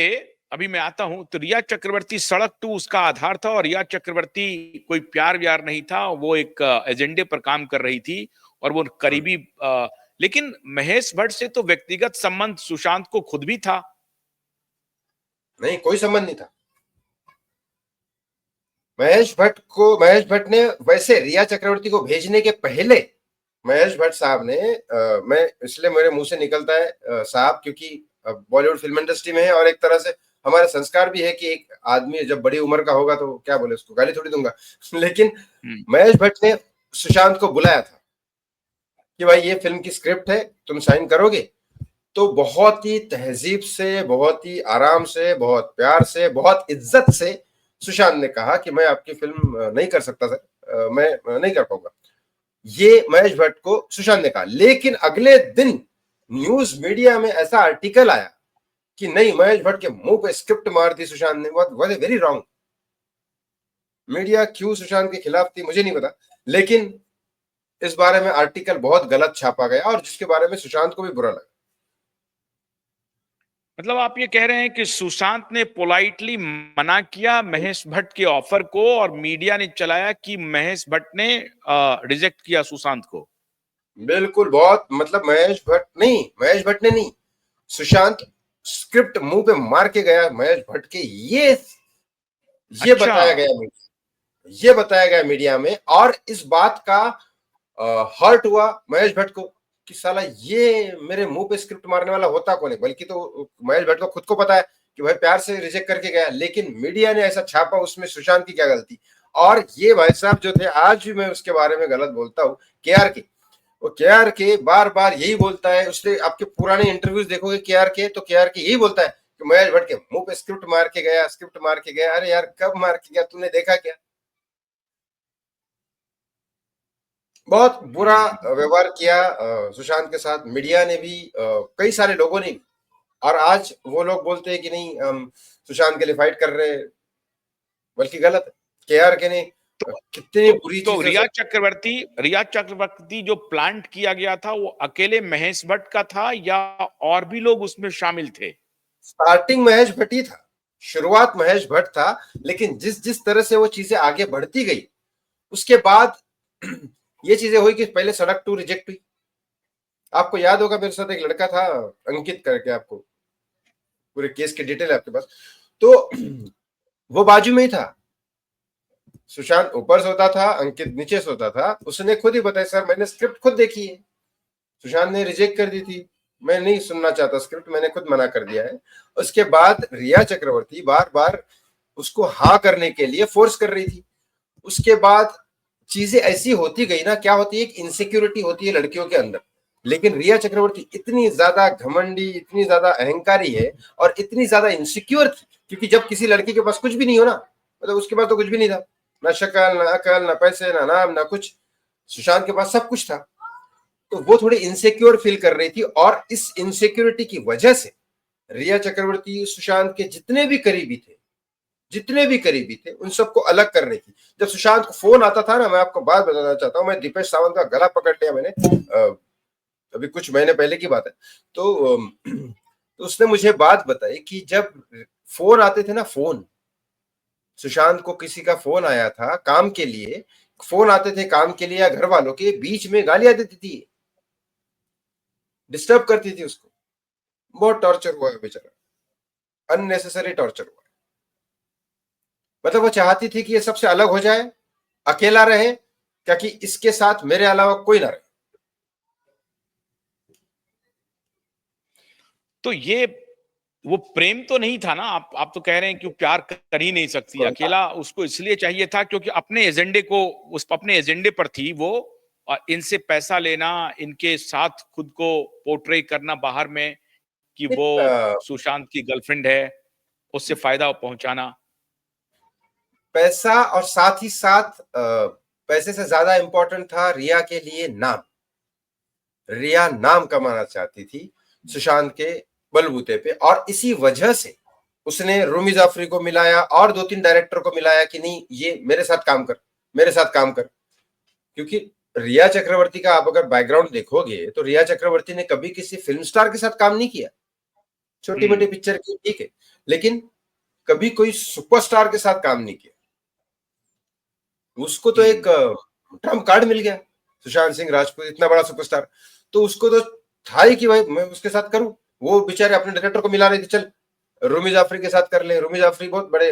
अभी मैं आता हूं, तो रिया चक्रवर्ती सड़क 2 उसका आधार था, और रिया चक्रवर्ती कोई प्यार व्यार नहीं था, वो एक एजेंडे पर काम कर रही थी, और वो करीबी लेकिन महेश भट्ट से तो व्यक्तिगत संबंध सुशांत को खुद भी था। नहीं, कोई संबंध नहीं था महेश भट्ट ने वैसे रिया चक्रवर्ती को भेजने के पहले महेश भट्ट साहब ने, मैं इसलिए मेरे मुंह से निकलता है साहब, क्योंकि बॉलीवुड फिल्म इंडस्ट्री में है, और एक तरह से हमारा संस्कार भी है कि एक आदमी जब बड़ी उम्र का होगा तो क्या बोले, उसको गाली थोड़ी दूंगा। लेकिन हम्म महेश भट्ट ने सुशांत को बुलाया था कि भाई ये फिल्म की स्क्रिप्ट है, तुम साइन करोगे? तो बहुत ही तहजीब से, बहुत ही आराम से, बहुत प्यार से, बहुत इज्जत से सुशांत ने कहा कि मैं आपकी फिल्म नहीं कर सकता सर, मैं नहीं कर पाऊंगा। ये महेश भट्ट को सुशांत ने कहा। लेकिन अगले दिन न्यूज मीडिया में ऐसा आर्टिकल आया कि नहीं, महेश भट्ट के मुंह पे स्क्रिप्ट मार दी सुशांत ने। What very wrong. मीडिया क्यों सुशांत के खिलाफ थी मुझे नहीं पता, लेकिन इस बारे में आर्टिकल बहुत गलत छापा गया, और जिसके बारे में सुशांत को भी बुरा लगा। मतलब आप ये कह रहे हैं कि सुशांत ने पोलाइटली मना किया महेश भट्ट के ऑफर को, और मीडिया ने चलाया कि महेश भट्ट ने रिजेक्ट किया सुशांत को? बिल्कुल, बहुत मतलब महेश भट्ट ने नहीं, सुशांत स्क्रिप्ट मुंह पे मार के गया महेश भट्ट के। ये अच्छा। बताया गया ये बताया गया मीडिया में, और इस बात का हर्ट हुआ महेश भट्ट को कि साला ये मेरे मुंह पे स्क्रिप्ट मारने वाला होता कौन है। बल्कि तो महेश भट्ट को खुद को पता है कि भाई प्यार से रिजेक्ट करके गया, लेकिन मीडिया ने ऐसा छापा, उसमें सुशांत की क्या गलती? और ये भाई साहब जो थे, आज भी मैं उसके बारे में गलत बोलता हूँ, केआर के, वो केआर के बार बार यही बोलता है। उसने आपके पुराने इंटरव्यूज देखोगे केआर के, तो केआर के यही बोलता है कि महेश भट्ट के मुंह पे स्क्रिप्ट मार के गया, स्क्रिप्ट मार के गया। अरे यार कब मार के गया, तूने देखा क्या? बहुत बुरा व्यवहार किया सुशांत के साथ, मीडिया ने भी, कई सारे लोगों ने भी। और आज वो लोग बोलते हैं कि नहीं हम सुशांत के लिए फाइट कर रहे हैं, बल्कि गलत है। केआर के ने कितनी बुरी तो चीजें से, रिया चक्रवर्ती जो प्लांट किया गया था वो अकेले महेश भट्ट का था या और भी लोग उसमें शामिल थे? स्टार्टिंग महेश भट्ट ही था, शुरुआत महेश भट्ट था, लेकिन जिस जिस तरह से वो चीजें आगे बढ़ती गई, उसके बाद ये चीजें हुई कि पहले सड़क टू रिजेक्ट हुई। आपको याद होगा मेरे साथ एक लड़का था अंकित करके, आपको पूरे केस की डिटेल है आपके पास, तो वो बाजू में ही था। सुशांत ऊपर सोता था, अंकित नीचे सोता था। उसने खुद ही बताया, सर मैंने स्क्रिप्ट खुद देखी है, सुशांत ने रिजेक्ट कर दी थी, मैं नहीं सुनना चाहता स्क्रिप्ट, मैंने खुद मना कर दिया है। उसके बाद रिया चक्रवर्ती बार बार उसको हाँ करने के लिए फोर्स कर रही थी। उसके बाद चीजें ऐसी होती गई ना, क्या होती है, एक इनसिक्योरिटी होती है लड़कियों के अंदर। लेकिन रिया चक्रवर्ती इतनी ज्यादा घमंडी, इतनी ज्यादा अहंकारी है और इतनी ज्यादा इनसिक्योर थी, क्योंकि जब किसी लड़की के पास कुछ भी नहीं हो ना, मतलब उसके पास तो कुछ भी नहीं था, ना शक्ल, ना अकल, ना पैसे, ना नाम, ना कुछ। सुशांत के पास सब कुछ था, तो वो थोड़ी इनसिक्योर फील कर रही थी। और इस इनसिक्योरिटी की वजह से रिया चक्रवर्ती सुशांत के जितने भी करीबी थे उन सबको अलग कर रही थी। जब सुशांत को फोन आता था ना, मैं आपको बात बताना चाहता हूँ, मैं दीपेश सावंत का गला पकड़ लिया मैंने, अभी कुछ महीने पहले की बात है। तो उसने मुझे बात बताई कि जब फोन आते थे ना, फोन, सुशांत को किसी का फोन आया था काम के लिए, फोन आते थे काम के लिए या घर वालों के, बीच में गालियां देती थी, डिस्टर्ब करती थी उसको। बहुत टॉर्चर हुआ है बेचारा, अननेसेसरी टॉर्चर हुआ है। मतलब वो चाहती थी कि ये सबसे अलग हो जाए, अकेला रहे, ताकि इसके साथ मेरे अलावा कोई ना रहे। तो ये वो प्रेम तो नहीं था ना? आप तो कह रहे हैं कि वो प्यार कर ही नहीं सकती, कौन था? अकेला उसको इसलिए चाहिए था क्योंकि अपने एजेंडे पर थी वो, और इनसे पैसा लेना, इनके साथ खुद को पोर्ट्रे करना बाहर में कि वो सुशांत की गर्लफ्रेंड है, उससे फायदा पहुंचाना। पैसा, और साथ ही साथ पैसे से ज्यादा इंपॉर्टेंट था रिया के लिए नाम। रिया नाम कमाना चाहती थी सुशांत के बलबूते पे, और इसी वजह से उसने रूमी जाफरी को मिलाया और 2-3 डायरेक्टर को मिलाया कि नहीं ये मेरे साथ काम कर, मेरे साथ काम कर। क्योंकि रिया चक्रवर्ती का आप अगर बैकग्राउंड देखोगे तो रिया चक्रवर्ती ने कभी किसी फिल्म स्टार के साथ काम नहीं किया, छोटी मोटी पिक्चर की ठीक है, लेकिन कभी कोई सुपरस्टार के साथ काम नहीं किया। उसको तो एक ट्रम्प कार्ड मिल गया, सुशांत सिंह राजपूत इतना बड़ा सुपरस्टार, तो उसको तो था ही कि भाई मैं उसके साथ करूं। वो बेचारे अपने डायरेक्टर को मिला रहे थे, चल रूमी जाफरी के साथ कर ले। रूमी जाफरी बहुत बड़े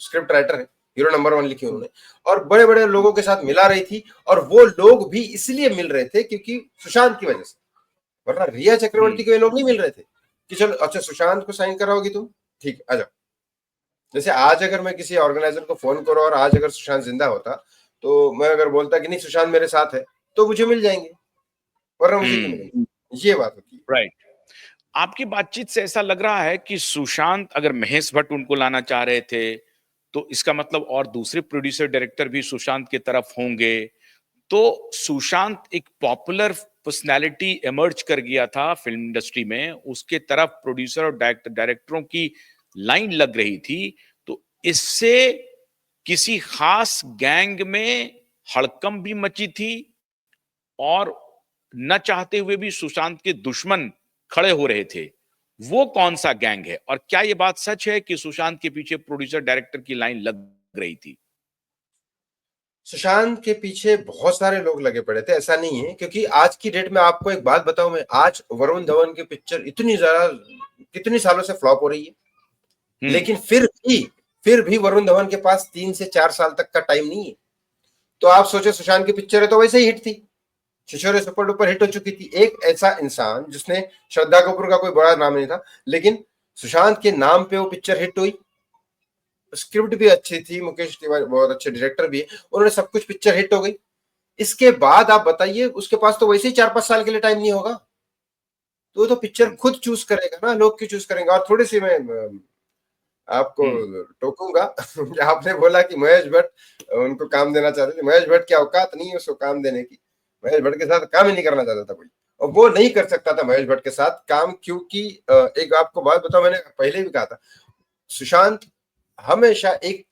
स्क्रिप्ट राइटर है, हीरो नंबर 1 लिखी उन्होंने, और बड़े बड़े लोगों के साथ मिला रही थी। और वो लोग भी इसलिए मिल रहे थे क्योंकि सुशांत की वजह से, वरना रिया चक्रवर्ती के लोग नहीं मिल रहे थे कि चलो अच्छा सुशांत को साइन कराओगी तुम, ठीक है आ जाओ। जैसे आज अगर मैं किसी ऑर्गेनाइजर को फोन करूं और आज अगर सुशांत जिंदा होता, तो मैं अगर बोलता कि नहीं सुशांत मेरे साथ है, तो मुझे मिल जाएंगे, वरना मुझे क्यों मिलेंगे। ये बात होती है। राइट। आपकी बातचीत से ऐसा लग रहा है कि सुशांत, अगर महेश भट्ट उनको लाना चाह रहे थे तो इसका मतलब और दूसरे प्रोड्यूसर डायरेक्टर भी सुशांत की तरफ होंगे। तो सुशांत एक पॉपुलर पर्सनालिटी इमर्ज कर गया था फिल्म इंडस्ट्री में, उसके तरफ प्रोड्यूसर और डायरेक्टरों की लाइन लग रही थी। तो इससे किसी खास गैंग में हड़कंप भी मची थी और न चाहते हुए भी सुशांत के दुश्मन खड़े हो रहे थे। वो कौन सा गैंग है, और क्या ये बात सच है कि सुशांत के पीछे प्रोड्यूसर डायरेक्टर की लाइन लग रही थी? सुशांत के पीछे बहुत सारे लोग लगे पड़े थे, ऐसा नहीं है। क्योंकि आज की डेट में आपको एक बात बताऊं मैं, आज वरुण धवन की पिक्चर इतनी ज्यादा कितनी सालों से फ्लॉप हो रही है, लेकिन फिर भी वरुण धवन के पास 3 से 4 साल तक का टाइम नहीं है। तो आप सोचे सुशांत की पिक्चर है तो वैसे ही हिट थी, छिछोरे सुपर डुपर हिट हो चुकी थी। एक ऐसा इंसान जिसने, श्रद्धा कपूर का कोई बड़ा नाम नहीं था, लेकिन सुशांत के नाम पे वो पिक्चर हिट हुई। स्क्रिप्ट भी अच्छी थी, मुकेश तिवारी बहुत अच्छे डायरेक्टर भी है, उन्होंने सब कुछ, पिक्चर हिट हो गई। इसके बाद आप बताइए, उसके पास तो वैसे ही 4-5 साल के लिए टाइम नहीं होगा, तो वो तो पिक्चर खुद चूज करेगा ना, लोग क्यों चूज करेंगे। और थोड़ी सी मैं आपको टोकूंगा कि आपने बोला कि महेश भट्ट उनको काम देना चाहते थे, महेश भट्ट की औकात नहीं है उसको काम देने की, महेश भट्ट के साथ काम ही नहीं करना चाहता था कोई, और वो नहीं कर सकता था महेश भट्ट के साथ काम, क्योंकि एक आपको बात बताओ, मैंने पहले भी कहा था, सुशांत हमेशा एक,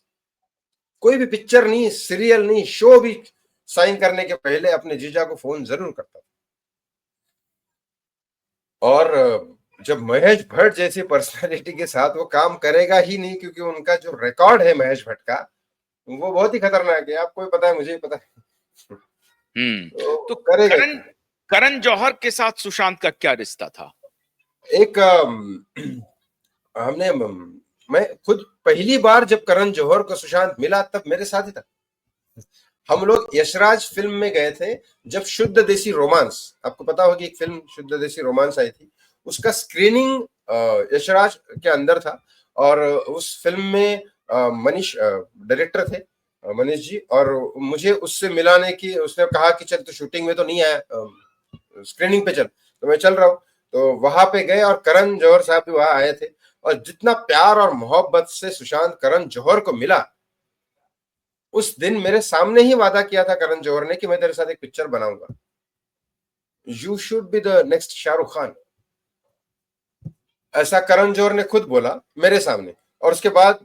कोई भी पिक्चर नहीं, सीरियल नहीं, शो भी साइन करने के पहले अपने जीजा को फोन जरूर करता था। और जब महेश भट्ट जैसी पर्सनालिटी के साथ वो काम करेगा ही नहीं, क्योंकि उनका जो रिकॉर्ड है महेश भट्ट का, वो बहुत ही खतरनाक है, आपको भी पता है, मुझे भी पता है। तो करेगा करण करण जौहर के साथ सुशांत का क्या रिश्ता था? एक हमने मैं खुद पहली बार जब करण जौहर को सुशांत मिला, तब मेरे साथ ही था। हम लोग यशराज फिल्म में गए थे, जब शुद्ध देसी रोमांस, आपको पता होगी एक फिल्म शुद्ध देसी रोमांस आई थी, उसका स्क्रीनिंग यशराज के अंदर था। और उस फिल्म में मनीष डायरेक्टर थे, मनीष जी, और मुझे उससे मिलाने की, उसने कहा कि चल तो शूटिंग में तो नहीं आया, स्क्रीनिंग पे चल, तो मैं चल रहा हूँ। तो वहां पे गए और करण जौहर साहब भी वहां आए थे, और जितना प्यार और मोहब्बत से सुशांत करण जौहर को मिला, उस दिन मेरे सामने ही वादा किया था करण जौहर ने कि मैं तेरे साथ एक पिक्चर बनाऊंगा, you should be the next Shahrukh Khan, ऐसा करण जौहर ने खुद बोला मेरे सामने। और उसके बाद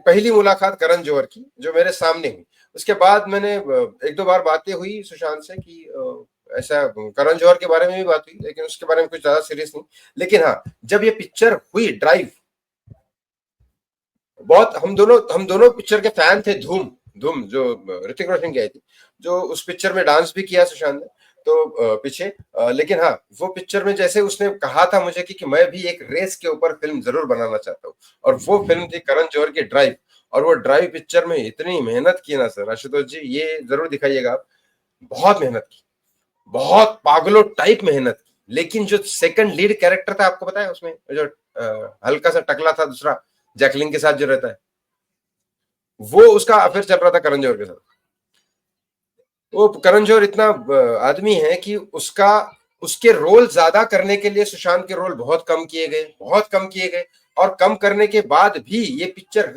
पहली मुलाकात करण जौहर की जो मेरे सामने हुई, उसके बाद मैंने एक दो बार बातें हुई सुशांत से कि ऐसा करण जौहर के बारे में भी बात हुई, लेकिन उसके बारे में कुछ ज्यादा सीरियस नहीं। लेकिन हाँ, जब ये पिक्चर हुई ड्राइव, बहुत हम दोनों पिक्चर के फैन थे। धूम धूम जो ऋतिक रोशन की आई थी, जो उस पिक्चर में डांस भी किया सुशांत ने, तो पीछे लेकिन हाँ, वो पिक्चर में जैसे उसने कहा था मुझे कि मैं भी एक रेस के ऊपर फिल्म जरूर बनाना चाहता हूँ, और वो फिल्म थी करण जौहर की ड्राइव। और वो ड्राइव पिक्चर में इतनी मेहनत की ना सर, आशुतोष जी ये जरूर दिखाइएगा आप, बहुत मेहनत की, बहुत पागलों टाइप मेहनत की। लेकिन जो सेकंड लीड कैरेक्टर था, आपको पता है उसमें जो हल्का सा टकला था दूसरा, जैकलिन के साथ जो रहता है, वो उसका अफेयर चल रहा था करण जौहर के साथ। वो करण जौहर इतना आदमी है कि उसके रोल ज्यादा करने के लिए सुशांत के रोल बहुत कम किए गए, बहुत कम किए गए। और कम करने के बाद भी ये पिक्चर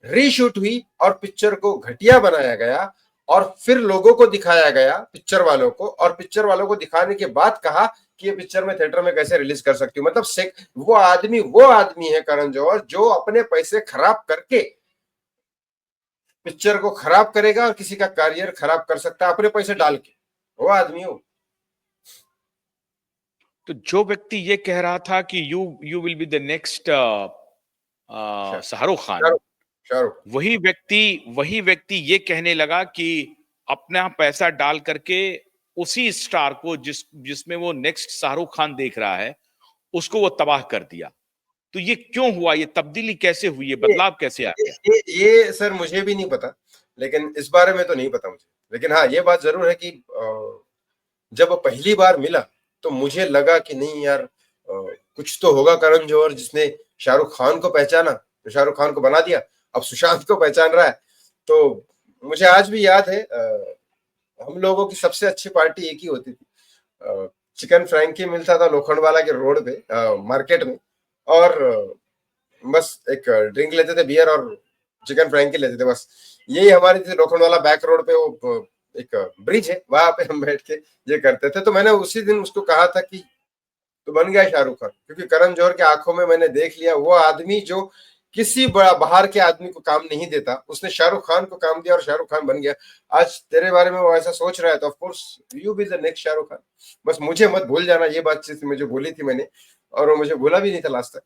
रीशूट हुई और पिक्चर को घटिया बनाया गया, और फिर लोगों को दिखाया गया, पिक्चर वालों को, और पिक्चर वालों को दिखाने के बाद कहा कि ये पिक्चर में थिएटर में कैसे रिलीज कर सकती हूँ। मतलब वो आदमी है करण जौहर, जो अपने पैसे खराब करके पिक्चर को खराब करेगा और किसी का करियर खराब कर सकता है अपने पैसे डाल के, वो आदमी हो। तो जो व्यक्ति ये कह रहा था कि you will be the next Shahrukh Khan, Shahrukh वही व्यक्ति ये कहने लगा कि अपना पैसा डाल करके उसी स्टार को जिसमें वो नेक्स्ट शाहरुख खान देख रहा है, उसको वो तबाह कर दिया। तो ये क्यों हुआ? ये तब्दीली कैसे हुई? ये बदलाव कैसे आ गया? ये सर मुझे भी नहीं पता, लेकिन इस बारे में तो नहीं पता मुझे। लेकिन हाँ, ये बात जरूर है कि जब पहली बार मिला तो मुझे लगा कि नहीं यार, कुछ तो होगा करण जौहर, जिसने शाहरुख खान को पहचाना तो शाहरुख खान को बना दिया, अब सुशांत को पहचान रहा है। तो मुझे आज भी याद है, हम लोगों की सबसे अच्छी पार्टी एक ही होती थी, चिकन फ्रैंकी मिलता था लोखंडवाला के रोड पे, मार्केट में, और बस एक ड्रिंक लेते थे, बियर और चिकन फ्रैंकी लेते थे, बस यही हमारी थी। लोखंडवाला बैक रोड पे वो एक ब्रिज है, वहां पे हम बैठ के ये करते थे। तो मैंने उसी दिन उसको कहा था कि तो बन गया शाहरुख खान, क्योंकि करण जौहर के आंखों में मैंने देख लिया वो आदमी जो किसी बड़ा बाहर के आदमी को काम नहीं देता, उसने शाहरुख खान को काम दिया और शाहरुख खान बन गया। आज तेरे बारे में वो ऐसा सोच रहा है, तो of course you be the next Shahrukh Khan. बस मुझे मत भूल जाना, ये बातचीत मुझे बोली थी मैंने, और वो मुझे भूला भी नहीं था लास्ट तक।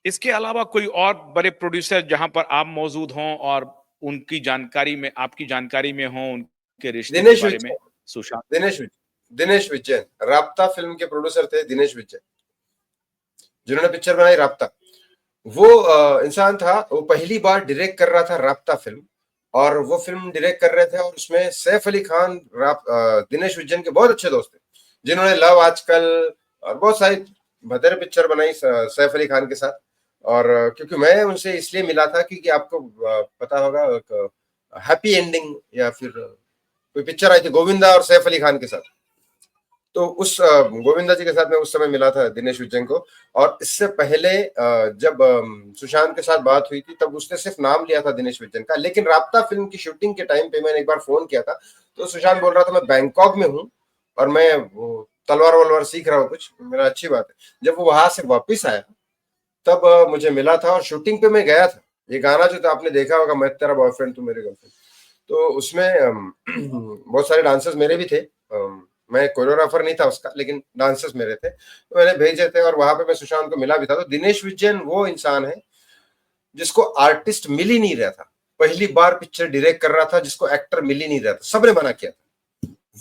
इसके अलावा कोई और बड़े प्रोड्यूसर जहां पर आप मौजूद हों और उनकी जानकारी में, आपकी जानकारी में हो, उनके रिश्ते के बारे में? सुशांत, दिनेश विजयन, राब्ता फिल्म के प्रोड्यूसर थे दिनेश विजयन, जिन्होंने पिक्चर बनाई राब्ता। वो इंसान था, वो पहली बार डायरेक्ट कर रहा था राब्ता फिल्म, और वो फिल्म डायरेक्ट कर रहे थे, और उसमें सैफ अली खान दिनेश विजयन के बहुत अच्छे दोस्त थे, जिन्होंने लव आजकल और बहुत सारी भदर पिक्चर बनाई सैफ अली खान के साथ। और क्योंकि मैं उनसे इसलिए मिला था क्योंकि आपको पता होगा हैप्पी एंडिंग या फिर कोई पिक्चर आई थी गोविंदा और सैफ अली खान के साथ, तो उस गोविंदा जी के साथ मैं उस समय मिला था दिनेश विजयन को। और इससे पहले जब सुशांत के साथ बात हुई थी तब उसने सिर्फ नाम लिया था दिनेश विजयन का, लेकिन राब्ता फिल्म की शूटिंग के टाइम पे मैंने एक बार फोन किया था, तो सुशांत बोल रहा था मैं बैंकॉक में हूँ और मैं तलवार वलवार सीख रहा हूँ कुछ, मेरा अच्छी बात है। जब वो वहां से वापिस आया तब मुझे मिला था और शूटिंग पे मैं गया था। ये गाना जो था आपने देखा होगा, मैं तेरा बॉयफ्रेंड तू मेरे गर्लफ्रेंड, तो उसमें बहुत सारे डांसर्स मेरे भी थे। मैं कोरियोग्राफर नहीं था उसका, लेकिन डांसर्स मेरे थे, तो मैंने भेजे थे और वहां पे मैं सुशांत को मिला भी था। तो दिनेश विजयन वो इंसान है जिसको आर्टिस्ट मिल ही नहीं रहा था, पहली बार पिक्चर डायरेक्ट कर रहा था जिसको एक्टर मिल ही नहीं रहा था, सबने मना किया था।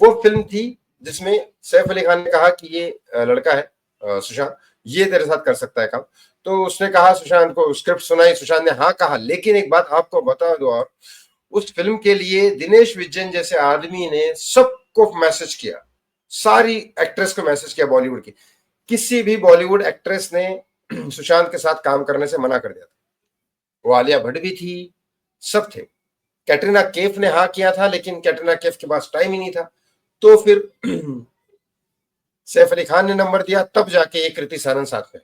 वो फिल्म थी जिसमें सैफ अली खान ने कहा कि ये लड़का है सुशांत, ये तेरे साथ कर सकता है काम। तो उसने कहा सुशांत को, स्क्रिप्ट सुनाई, सुशांत ने हाँ कहा। लेकिन एक बात आपको बता दो, और उस फिल्म के लिए दिनेश विजयन जैसे आदमी ने सबको मैसेज किया, सारी एक्ट्रेस को मैसेज किया बॉलीवुड की, किसी भी बॉलीवुड एक्ट्रेस ने सुशांत के साथ काम करने से मना कर दिया था। वो आलिया भट्ट भी थी, सब थे। कैटरीना कैफ ने हाँ किया था, लेकिन कैटरीना कैफ के पास टाइम ही नहीं था। तो फिर सैफ अली खान ने नंबर दिया, तब जाके एक कृति सानन साथ में।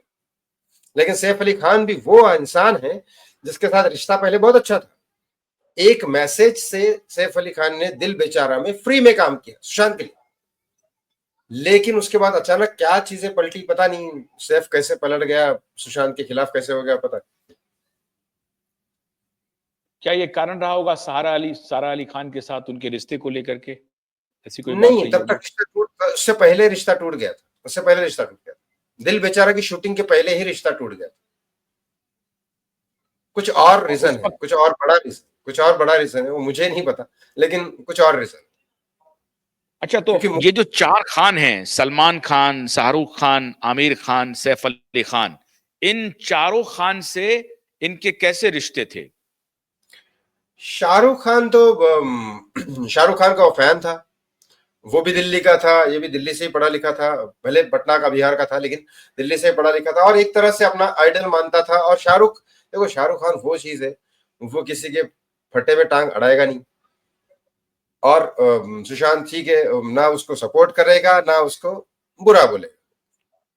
लेकिन सैफ अली खान भी वो इंसान है जिसके साथ रिश्ता पहले बहुत अच्छा था। एक मैसेज से सैफ अली खान ने दिल बेचारा में फ्री में काम किया सुशांत के लिए, लेकिन उसके बाद अचानक क्या चीजें पलटी पता नहीं, सैफ कैसे पलट गया, सुशांत के खिलाफ कैसे हो गया पता नहीं। क्या ये कारण रहा होगा सारा अली खान के साथ उनके रिश्ते को लेकर के, ऐसी कोई बात नहीं, रही तब होगी? तक उससे पहले रिश्ता टूट गया था, उससे पहले रिश्ता टूट गया था। दिल बेचारा की शूटिंग के पहले ही रिश्ता टूट गया था। कुछ और और रीजन उस है, वक्त कुछ और बड़ा रीजन है, वो मुझे नहीं पता, लेकिन कुछ और रीजन। अच्छा, तो क्योंकि ये जो चार खान हैं, सलमान खान, शाहरुख खान, आमिर खान, सैफ अली खान, इन चारों खान से इनके कैसे रिश्ते थे? शाहरुख खान तो शाहरुख खान का वो फैन था, वो भी दिल्ली का था, ये भी दिल्ली से ही पढ़ा लिखा था, भले पटना का बिहार का था लेकिन दिल्ली से पढ़ा लिखा था और एक तरह से अपना आइडल मानता था। और शाहरुख, देखो शाहरुख खान वो चीज है, वो किसी के फटे में टांग अड़ाएगा नहीं। और सुशांत ठीक है, ना उसको सपोर्ट करेगा ना उसको बुरा बोलेगा,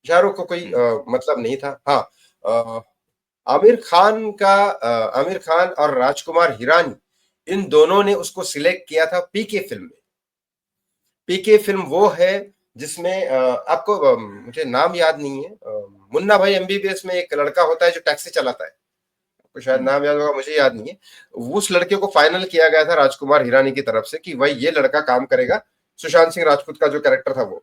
शाहरुख को कोई मतलब नहीं था। हाँ, आमिर खान और राजकुमार हिरानी, इन दोनों ने उसको सिलेक्ट किया था पीके फिल्म में। पीके फिल्म वो है जिसमें आपको मुझे नाम याद नहीं है, मुन्ना भाई एमबीबीएस में एक लड़का होता है जो टैक्सी चलाता है, आपको शायद नाम याद होगा, मुझे याद नहीं है। उस लड़के को फाइनल किया गया था राजकुमार हिरानी की तरफ से कि भाई ये लड़का काम करेगा, सुशांत सिंह राजपूत का जो कैरेक्टर था वो।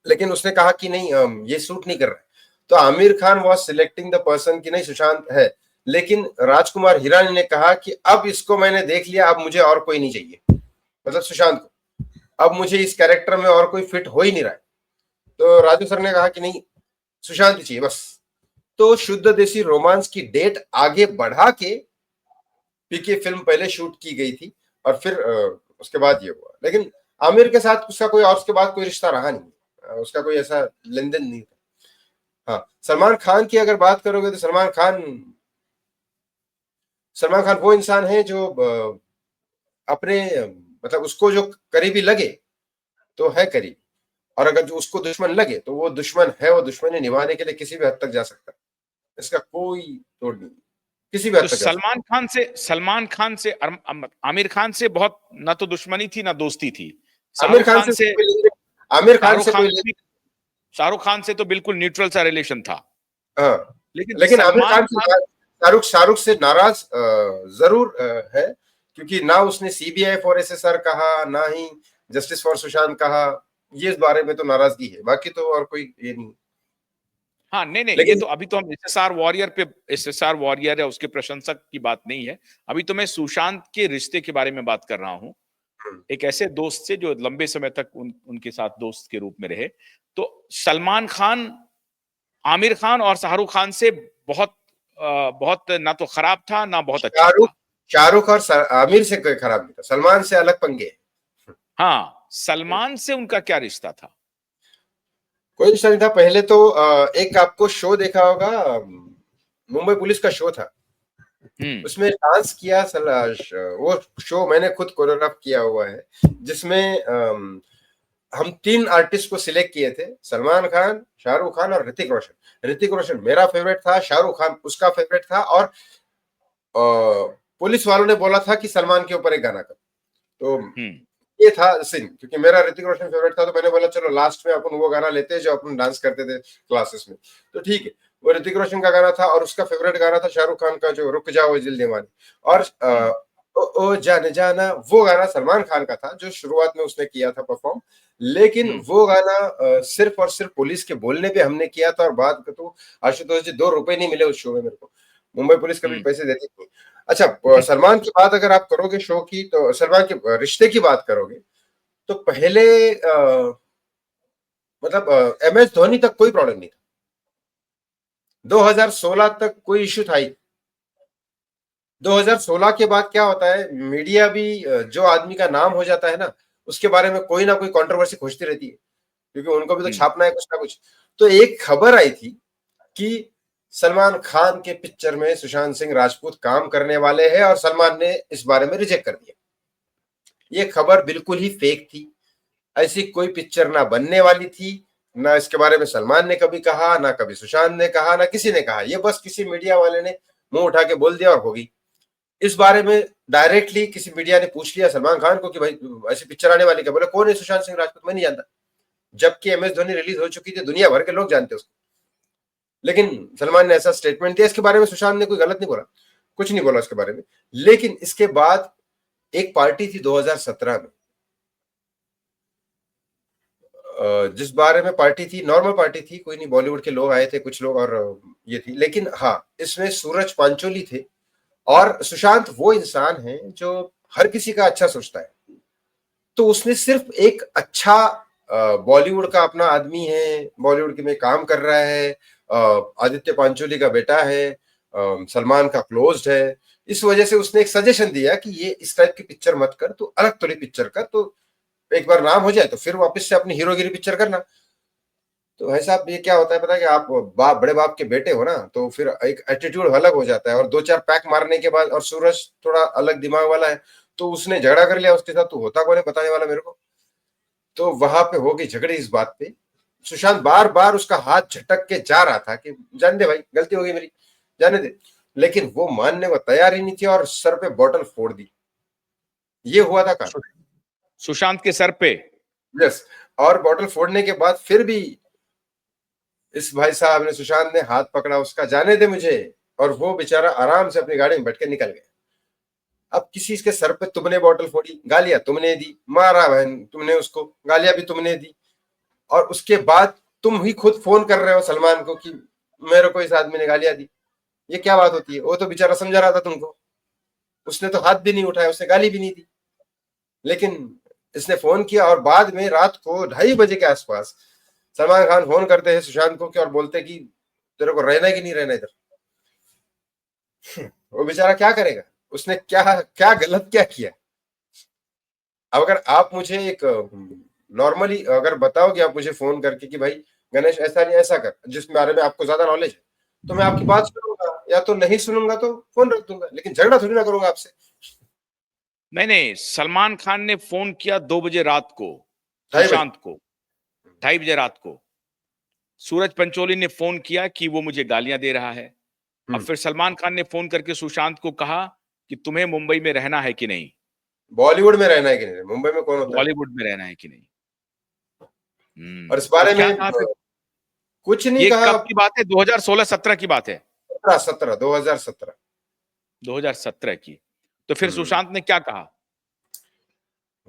लेकिन उसने कहा कि नहीं, ये सूट नहीं कर रहा है। तो Aamir Khan was selecting the person कि नहीं सुशांत है, लेकिन राजकुमार हिरानी ने कहा कि अब इसको मैंने देख लिया, अब मुझे और कोई नहीं चाहिए, मतलब सुशांत को, अब मुझे इस कैरेक्टर में और कोई फिट हो ही नहीं रहा है। तो राजू सर ने कहा कि नहीं, सुशांत ही चाहिए बस। तो शुद्ध देसी रोमांस की डेट आगे बढ़ा के पीके फिल्म पहले शूट की गई थी और फिर उसके बाद ये हुआ। लेकिन आमिर के साथ उसका कोई और उसके बाद कोई रिश्ता रहा नहीं, उसका कोई ऐसा लेन देन नहीं था। हाँ, सलमान खान की अगर बात करोगे तो सलमान खान वो इंसान है जो अपने मतलब उसको जो करीबी लगे तो है करीब, और अगर जो उसको दुश्मन लगे तो वो दुश्मन है, वो दुश्मनी निभाने के लिए किसी भी हद तक जा सकता है, इसका कोई तोड़ नहीं, किसी भी हद तो तक जा सकता आमिर खान से बहुत ना तो दुश्मनी थी ना दोस्ती थी। है। आमिर खान से आमिर खान शाहरुख से खान कोई से भी शाहरुख खान से तो बिल्कुल न्यूट्रल सा रिलेशन था। हाँ, लेकिन लेकिन आमिर सलमान खान से खान शाहरुख से नाराज जरूर है, क्योंकि ना उसने सीबीआई फॉर एसएसआर कहा, ना ही जस्टिस फॉर सुशांत कहा, ये इस बारे में तो नाराजगी है, बाकी तो और कोई ये नहीं। हाँ, नहीं, ये लेकिन तो अभी तो हम एसएसआर वॉरियर या उसके प्रशंसक की बात नहीं है। अभी तो मैं सुशांत के रिश्ते के बारे में बात कर रहा हूँ। एक ऐसे दोस्त से जो लंबे समय तक उनके साथ दोस्त के रूप में रहे। तो सलमान खान आमिर खान और शाहरुख खान से बहुत ना तो खराब था ना बहुत अच्छा शाहरुख था। शाहरुख और आमिर से कोई खराब नहीं था, सलमान से अलग पंगे। हाँ, सलमान से उनका क्या रिश्ता था? कोई रिश्ता नहीं था। पहले तो एक आपको शो देखा होगा, मुंबई पुलिस का शो था, उसमें डांस किया। वो शो मैंने खुद कोरियोग्राफ किया हुआ है, जिसमें हम 3 आर्टिस्ट को सिलेक्ट किए थे, सलमान खान, शाहरुख खान और ऋतिक रोशन। ऋतिक रोशन मेरा फेवरेट था, शाहरुख खान उसका फेवरेट था, और पुलिस वालों ने बोला था कि सलमान के ऊपर एक गाना कर। तो ये था सीन, क्योंकि मेरा ऋतिक रोशन फेवरेट था, तो मैंने बोला चलो लास्ट में अपन वो गाना लेते हैं जो अपन डांस करते थे क्लासेस में। तो ठीक है, वो ऋतिक रोशन का गाना था, और उसका फेवरेट गाना था शाहरुख खान का, जो रुक जाओ दिल दीवानी। और ओ जाने जाना, वो गाना सलमान खान का था, जो शुरुआत में उसने किया था परफॉर्म। लेकिन वो गाना सिर्फ और सिर्फ पुलिस के बोलने पे हमने किया था, और बात तो आशुतोष जी, 2 रुपए नहीं मिले उस शो में मेरे को। मुंबई पुलिस कभी पैसे देती नहीं। अच्छा, सलमान की बात अगर आप करोगे शो की, तो सलमान के रिश्ते की बात करोगे, तो पहले मतलब MS धोनी तक कोई प्रॉब्लम नहीं था। 2016 तक कोई इश्यू था ही। 2016 के बाद क्या होता है, मीडिया भी जो आदमी का नाम हो जाता है ना, उसके बारे में कोई ना कोई कंट्रोवर्सी खोजती रहती है, क्योंकि उनको भी तो छापना है कुछ ना कुछ। तो एक खबर आई थी कि सलमान खान के पिक्चर में सुशांत सिंह राजपूत काम करने वाले हैं, और सलमान ने इस बारे में रिजेक्ट कर दिया। ये खबर बिल्कुल ही फेक थी। ऐसी कोई पिक्चर ना बनने वाली थी, ना इसके बारे में सलमान ने कभी कहा, ना कभी सुशांत ने कहा, ना किसी ने कहा। ये बस किसी मीडिया वाले ने मुंह उठा के बोल दिया और होगी। इस बारे में डायरेक्टली किसी मीडिया ने पूछ लिया सलमान खान को कि भाई ऐसी पिक्चर आने वाली क्या? बोले कौन है सुशांत सिंह राजपूत, मैं नहीं जानता। जबकि MS धोनी रिलीज हो चुकी थी, दुनिया भर के लोग जानते उसको। लेकिन सलमान ने ऐसा स्टेटमेंट दिया। इसके बारे में सुशांत ने कोई गलत नहीं बोला, कुछ नहीं बोला इसके बारे में। लेकिन इसके बाद एक पार्टी थी 2017 में, जिस बारे में पार्टी थी, नॉर्मल पार्टी थी, कोई नहीं, बॉलीवुड के लोग आए थे कुछ लोग, और ये थी। लेकिन हाँ, इसमें सूरज पांचोली थे, और सुशांत वो इंसान है जो हर किसी का अच्छा सोचता है। तो उसने सिर्फ एक अच्छा बॉलीवुड का अपना आदमी है, बॉलीवुड में काम कर रहा है, आदित्य पांचोली का बेटा है, सलमान का क्लोज्ड है, इस वजह से उसने एक सजेशन दिया कि ये इस टाइप की पिक्चर मत कर, तो अलग थोड़ी पिक्चर कर, तो एक बार नाम हो जाए तो फिर वापस से अपनी हीरोगिरी पिक्चर करना। तो भाई साहब, ये क्या होता है पता है कि आप बड़े बाप के बेटे हो ना, तो फिर एक एटीट्यूड अलग हो जाता है। और 2-4 पैक मारने के बाद, और सूरज थोड़ा अलग दिमाग वाला है, तो उसने झगड़ा कर लिया उसके साथ। तो होता कौन है बताने वाला मेरे को? तो वहां पे हो गई झगड़ी इस बात पे। सुशांत बार बार उसका हाथ झटक के जा रहा था कि जाने दे भाई, गलती हो गई मेरी, जाने दे। लेकिन वो मानने को तैयार ही नहीं थी, और सर पे बोतल फोड़ दी। ये हुआ था काम सुशांत के सर पे। यस। और बोतल फोड़ने के बाद फिर भी इस भाई साहब ने, सुशांत ने हाथ पकड़ा उसका, जाने दे मुझे, और वो बेचारा आराम से अपनी गाड़ी में बैठ के निकल गया। अब किसी के सर पे तुमने बोतल फोड़ी, गालियां तुमने दी, मारा बहन तुमने उसको, गालियां भी तुमने दी, और उसके बाद तुम ही खुद फोन कर रहे हो सलमान को कि मेरे को इस आदमी ने गालियां दी। ये क्या बात होती है? वो तो बेचारा समझा रहा था तुमको, उसने तो हाथ भी नहीं उठाया, उसने गाली भी नहीं दी। लेकिन इसने फोन किया, और बाद में रात को 2:30 बजे के आसपास सलमान खान फोन करते हैं सुशांत को, और बोलते कि तेरे को रहना है कि नहीं रहना इधर। वो बेचारा क्या करेगा, उसने क्या क्या गलत क्या किया? अब अगर आप मुझे एक नॉर्मली अगर बताओगे आप मुझे फोन करके कि भाई गणेश ऐसा नहीं ऐसा कर, जिस बारे में आपको ज्यादा नॉलेज है, तो मैं आपकी बात सुनूंगा, या तो नहीं सुनूंगा तो फोन रख दूंगा, लेकिन झगड़ा थोड़ी ना करूंगा आपसे। नहीं नहीं, सलमान खान ने फोन किया 2 बजे रात को 2:30 बजे। सुशांत को, 2:30 बजे रात को। सूरज पंचोली ने फोन किया कि वो मुझे गालियां दे रहा है। अब फिर सलमान खान ने फोन करके सुशांत को कहा कि तुम्हें मुंबई में रहना है कि नहीं, बॉलीवुड में रहना है कि नहीं, मुंबई में कौन होता है? बॉलीवुड में रहना है कि नहीं। और इस तो बारे क्या में कहा फिर? कुछ नहीं ये कहा। कब की बात है? 2016-17 की बात है। 2017 2017 की। तो फिर सुशांत ने क्या कहा?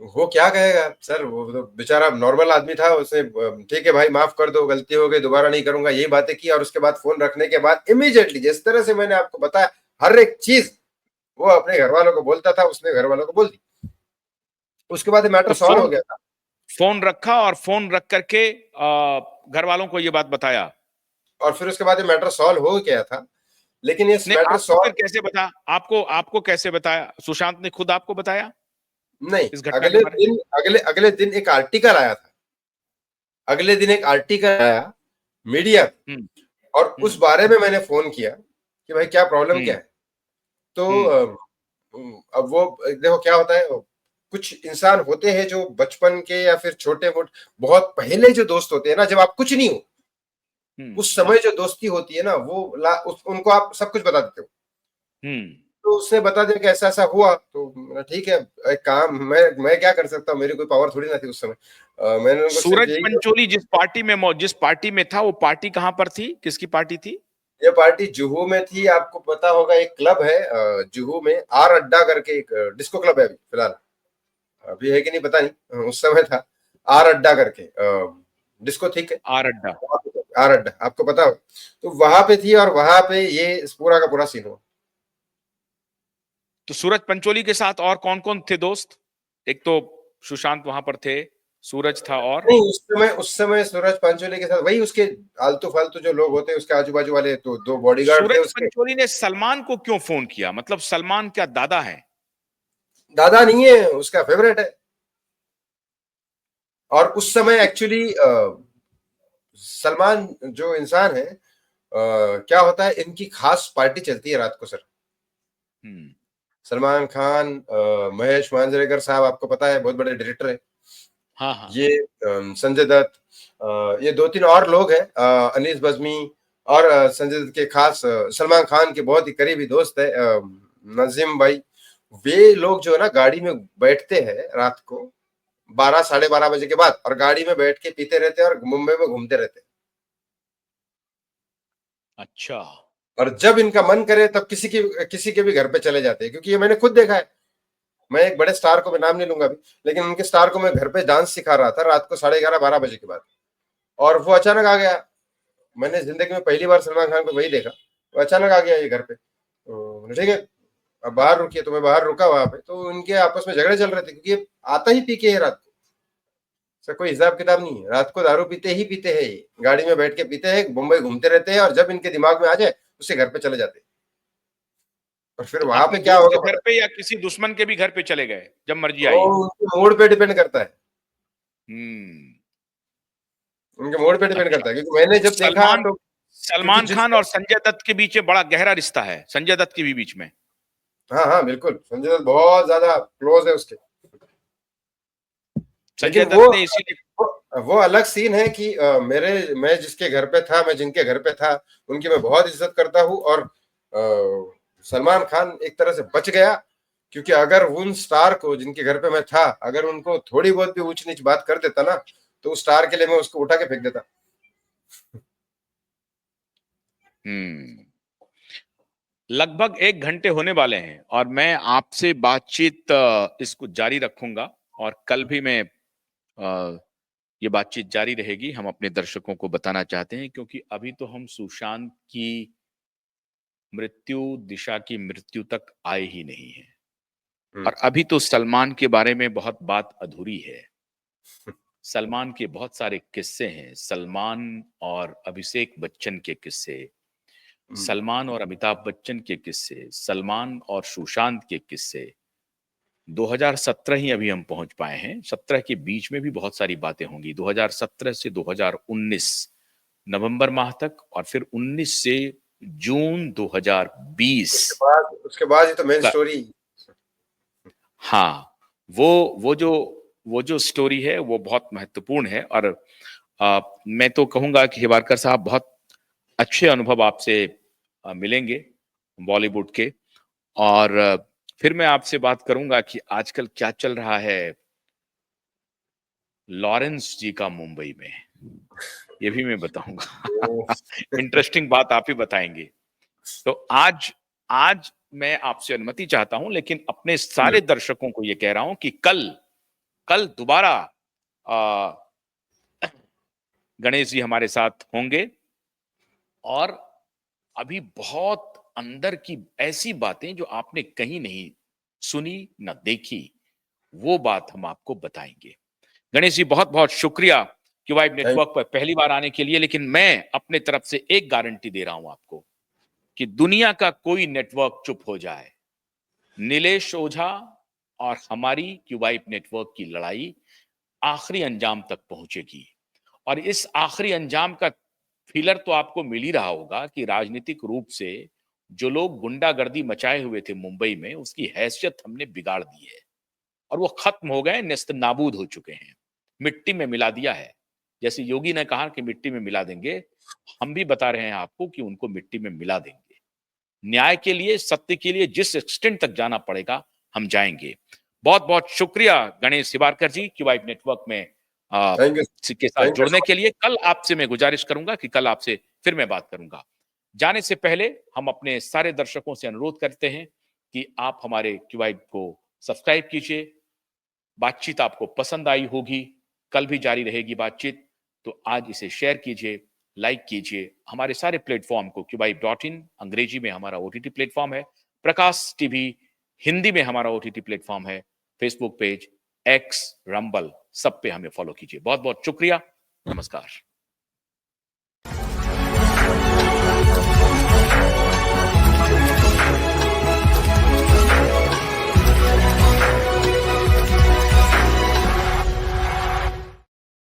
वो क्या कहेगा सर, वो तो बेचारा नॉर्मल आदमी था, उसने ठीक है भाई माफ कर दो, गलती हो गई, दोबारा नहीं करूंगा, यही बातें की। और उसके बाद फोन रखने के बाद इमीडिएटली, जिस तरह से मैंने आपको बताया हर एक चीज, वो अपने घर वालों को बोलता था, उसने घर वालों को बोल दी। उसके बाद मैटर तो सॉल्व हो गया था। फोन रखा, और फोन रख करके घर वालों को ये बात बताया, और फिर उसके बाद मैटर सॉल्व हो गया था। लेकिन ये नहीं मैटर आपको फिर सॉल्व कैसे बता, आपको कैसे बताया? सुशांत ने खुद आपको बताया नहीं, इस घटना के बारे में? अगले दिन एक आर्टिकल आया था। अगले दिन एक आर्टिकल आया मीडिया, और उस बारे में मैंने फोन किया कि भाई क्या प्रॉब्लम क्या है। तो अब वो देखो क्या होता है, कुछ इंसान होते हैं जो बचपन के या फिर छोटे मोटे बहुत पहले जो दोस्त होते हैं ना, जब आप कुछ नहीं हो उस समय जो दोस्ती होती है ना, वो उनको आप सब कुछ बता देते हो। तो उसने बता दिया कि ऐसा ऐसा हुआ, तो ठीक है, एक काम मैं क्या कर सकता हूँ, मेरी कोई पावर थोड़ी ना थी उस समय। मैंने उनको सिर्फ सूरज यही, पंचोली जिस पार्टी में था, वो पार्टी कहां पर थी, किसकी पार्टी थी? ये पार्टी जुहू में थी। आपको पता होगा एक क्लब है जुहू में, आर अड्डा करके एक डिस्को क्लब है, अभी फिलहाल अभी है कि नहीं पता नहीं, उस समय था आर अड्डा करके डिस्को, ठीक है। आर अड्डा। आर अड्डा आपको पता हो, तो वहां पे थी और वहां पे ये पूरा का पूरा सीन हुआ। तो सूरज पंचोली के साथ और कौन कौन थे दोस्त? एक तो सुशांत वहां पर थे, सूरज था, और नहीं, उस समय सूरज पंचोली के साथ वही उसके आलतू फालतू जो लोग होते हैं, उसके आजू बाजू वाले, तो दो बॉडीगार्ड थे सूरज उसके। पंचोली ने सलमान को क्यों फोन किया? मतलब सलमान क्या दादा है? दादा नहीं है, उसका फेवरेट है। और उस समय एक्चुअली सलमान जो इंसान है, क्या होता है, इनकी खास पार्टी चलती है रात को सर। सलमान खान, महेश मांजरेकर साहब, आपको पता है बहुत बड़े डायरेक्टर है। हाँ हाँ। ये संजय दत्त, ये दो तीन और लोग हैं, अनीस बज्मी, और संजय दत्त के खास सलमान खान के बहुत ही करीबी दोस्त है नजीम भाई। वे लोग जो है ना, गाड़ी में बैठते हैं रात को 12 साढ़े 12 बजे के बाद, और गाड़ी में बैठ के पीते रहते हैं और मुंबई में घूमते रहते हैं। अच्छा। और जब इनका मन करे तब किसी के भी घर पे चले जाते हैं, क्योंकि ये मैंने खुद देखा है। मैं एक बड़े स्टार को, मैं नाम नहीं लूंगा अभी, लेकिन उनके स्टार को मैं घर पे डांस सिखा रहा था रात को 11:30 12 बजे के बाद, और वो अचानक आ गया। मैंने जिंदगी में पहली बार सलमान खान को वही देखा, वो अचानक आ गया ये घर पे। तो ठीक है, अब बाहर रुकिए, तो मैं बाहर रुका वहां पे, तो उनके आपस में झगड़े चल रहे थे, क्योंकि ये आता ही पी के है रात को। सर कोई हिसाब किताब नहीं है, रात को दारू पीते ही पीते हैं, ये गाड़ी में बैठ के पीते हैं, मुंबई घूमते रहते हैं, और जब इनके दिमाग में आ जाए उससे घर पे चले जाते हैं। और फिर तो वहां पे अपने क्या दोस्त के होगा घर पता पे या किसी दुश्मन के भी घर पे चले गए जब मर्जी है, वो आई? उनके मूड पे डिपेंड करता है। हम्म। उनके मूड पे डिपेंड अच्छा। करता है, क्योंकि मैंने जब देखा सलमान तो, क्योंकि सलमान जिस, खान और संजय दत्त के बीच में बड़ा गहरा रिश्ता है, संजय दत्त के भी बीच में। हाँ हाँ बिल्कुल, संजय दत्त बहुत ज्यादा क्लोज है उसके। संजय लेकिन दत्त ने इसीलिए। वो अलग सीन है कि मैं जिसके घर पे था, मैं जिनके घर पे था, उनकी मैं बहुत इज्जत करता हूँ। और सलमान खान एक तरह से बच गया, क्योंकि अगर उन स्टार को जिनके घर पे मैं था, अगर उनको थोड़ी बहुत भी ऊंच नीच बात कर देता ना, तो उस स्टार के लिए मैं उसको उठा के फेंक देता। हम्म। लगभग 1 घंटे होने वाले हैं और मैं आपसे बातचीत इसको जारी रखूंगा, और कल भी मैं ये बातचीत जारी रहेगी। हम अपने दर्शकों को बताना चाहते हैं, क्योंकि अभी तो हम सुशांत की मृत्यु, दिशा की मृत्यु तक आए ही नहीं हैं, और अभी तो सलमान के बारे में बहुत बात अधूरी है। सलमान के बहुत सारे किस्से हैं, सलमान और अभिषेक बच्चन के किस्से, सलमान और अमिताभ बच्चन के किस्से, सलमान और सुशांत के किस्से। 2017 ही अभी हम पहुंच पाए हैं, 17 के बीच में भी बहुत सारी बातें होंगी। 2017 से 2019 नवंबर माह तक, और फिर 19 से जून 2020 उसके बाद ही तो मेन का। स्टोरी। हाँ, वो जो स्टोरी है वो बहुत महत्वपूर्ण है। और मैं तो कहूंगा कि हिबारकर साहब, बहुत अच्छे अनुभव आपसे मिलेंगे बॉलीवुड के। और फिर मैं आपसे बात करूंगा कि आजकल क्या चल रहा है लॉरेंस जी का मुंबई में, ये भी मैं बताऊंगा। इंटरेस्टिंग बात आप ही बताएंगे। तो आज आज मैं आपसे अनुमति चाहता हूं, लेकिन अपने सारे दर्शकों को ये कह रहा हूं कि कल कल दोबारा गणेश जी हमारे साथ होंगे, और अभी बहुत अंदर की ऐसी बातें जो आपने कहीं नहीं सुनी न देखी, वो बात हम आपको बताएंगे। गणेश जी, बहुत बहुत शुक्रिया क्यूवाइब थैंक नेटवर्क पर पहली बार आने के लिए। लेकिन मैं अपने तरफ से एक गारंटी दे रहा हूं आपको कि दुनिया का कोई नेटवर्क चुप हो जाए, नीलेश ओझा और हमारी क्यूबाइब नेटवर्क की लड़ाई आखिरी अंजाम तक पहुंचेगी। और इस आखिरी अंजाम का फीलर तो आपको मिल ही रहा होगा कि राजनीतिक रूप से जो लोग गुंडागर्दी मचाए हुए थे मुंबई में, उसकी हैसियत हमने बिगाड़ दी है और वो खत्म हो गए, नेस्त नाबूद हो चुके हैं, मिट्टी में मिला दिया है। जैसे योगी ने कहा कि मिट्टी में मिला देंगे, हम भी बता रहे हैं आपको कि उनको मिट्टी में मिला देंगे। न्याय के लिए, सत्य के लिए जिस एक्सटेंट तक जाना पड़ेगा, हम जाएंगे। बहुत बहुत शुक्रिया गणेश शिवारकर जी, क्यूवाइब नेटवर्क में थैंक यू। के साथ थैंक यू जुड़ने सो के लिए। कल आपसे मैं गुजारिश करूंगा कि कल आपसे फिर मैं बात करूंगा। जाने से पहले हम अपने सारे दर्शकों से अनुरोध करते हैं कि आप हमारे क्यूवाइब को सब्सक्राइब कीजिए। बातचीत आपको पसंद आई होगी, कल भी जारी रहेगी बातचीत, तो आज इसे शेयर कीजिए, लाइक कीजिए। हमारे सारे प्लेटफॉर्म को QYB.in अंग्रेजी में हमारा OTT प्लेटफॉर्म है, प्रकाश टीवी हिंदी में हमारा OTT प्लेटफॉर्म है, फेसबुक पेज, एक्स, रंबल, सब पे हमें फॉलो कीजिए। बहुत बहुत शुक्रिया, नमस्कार।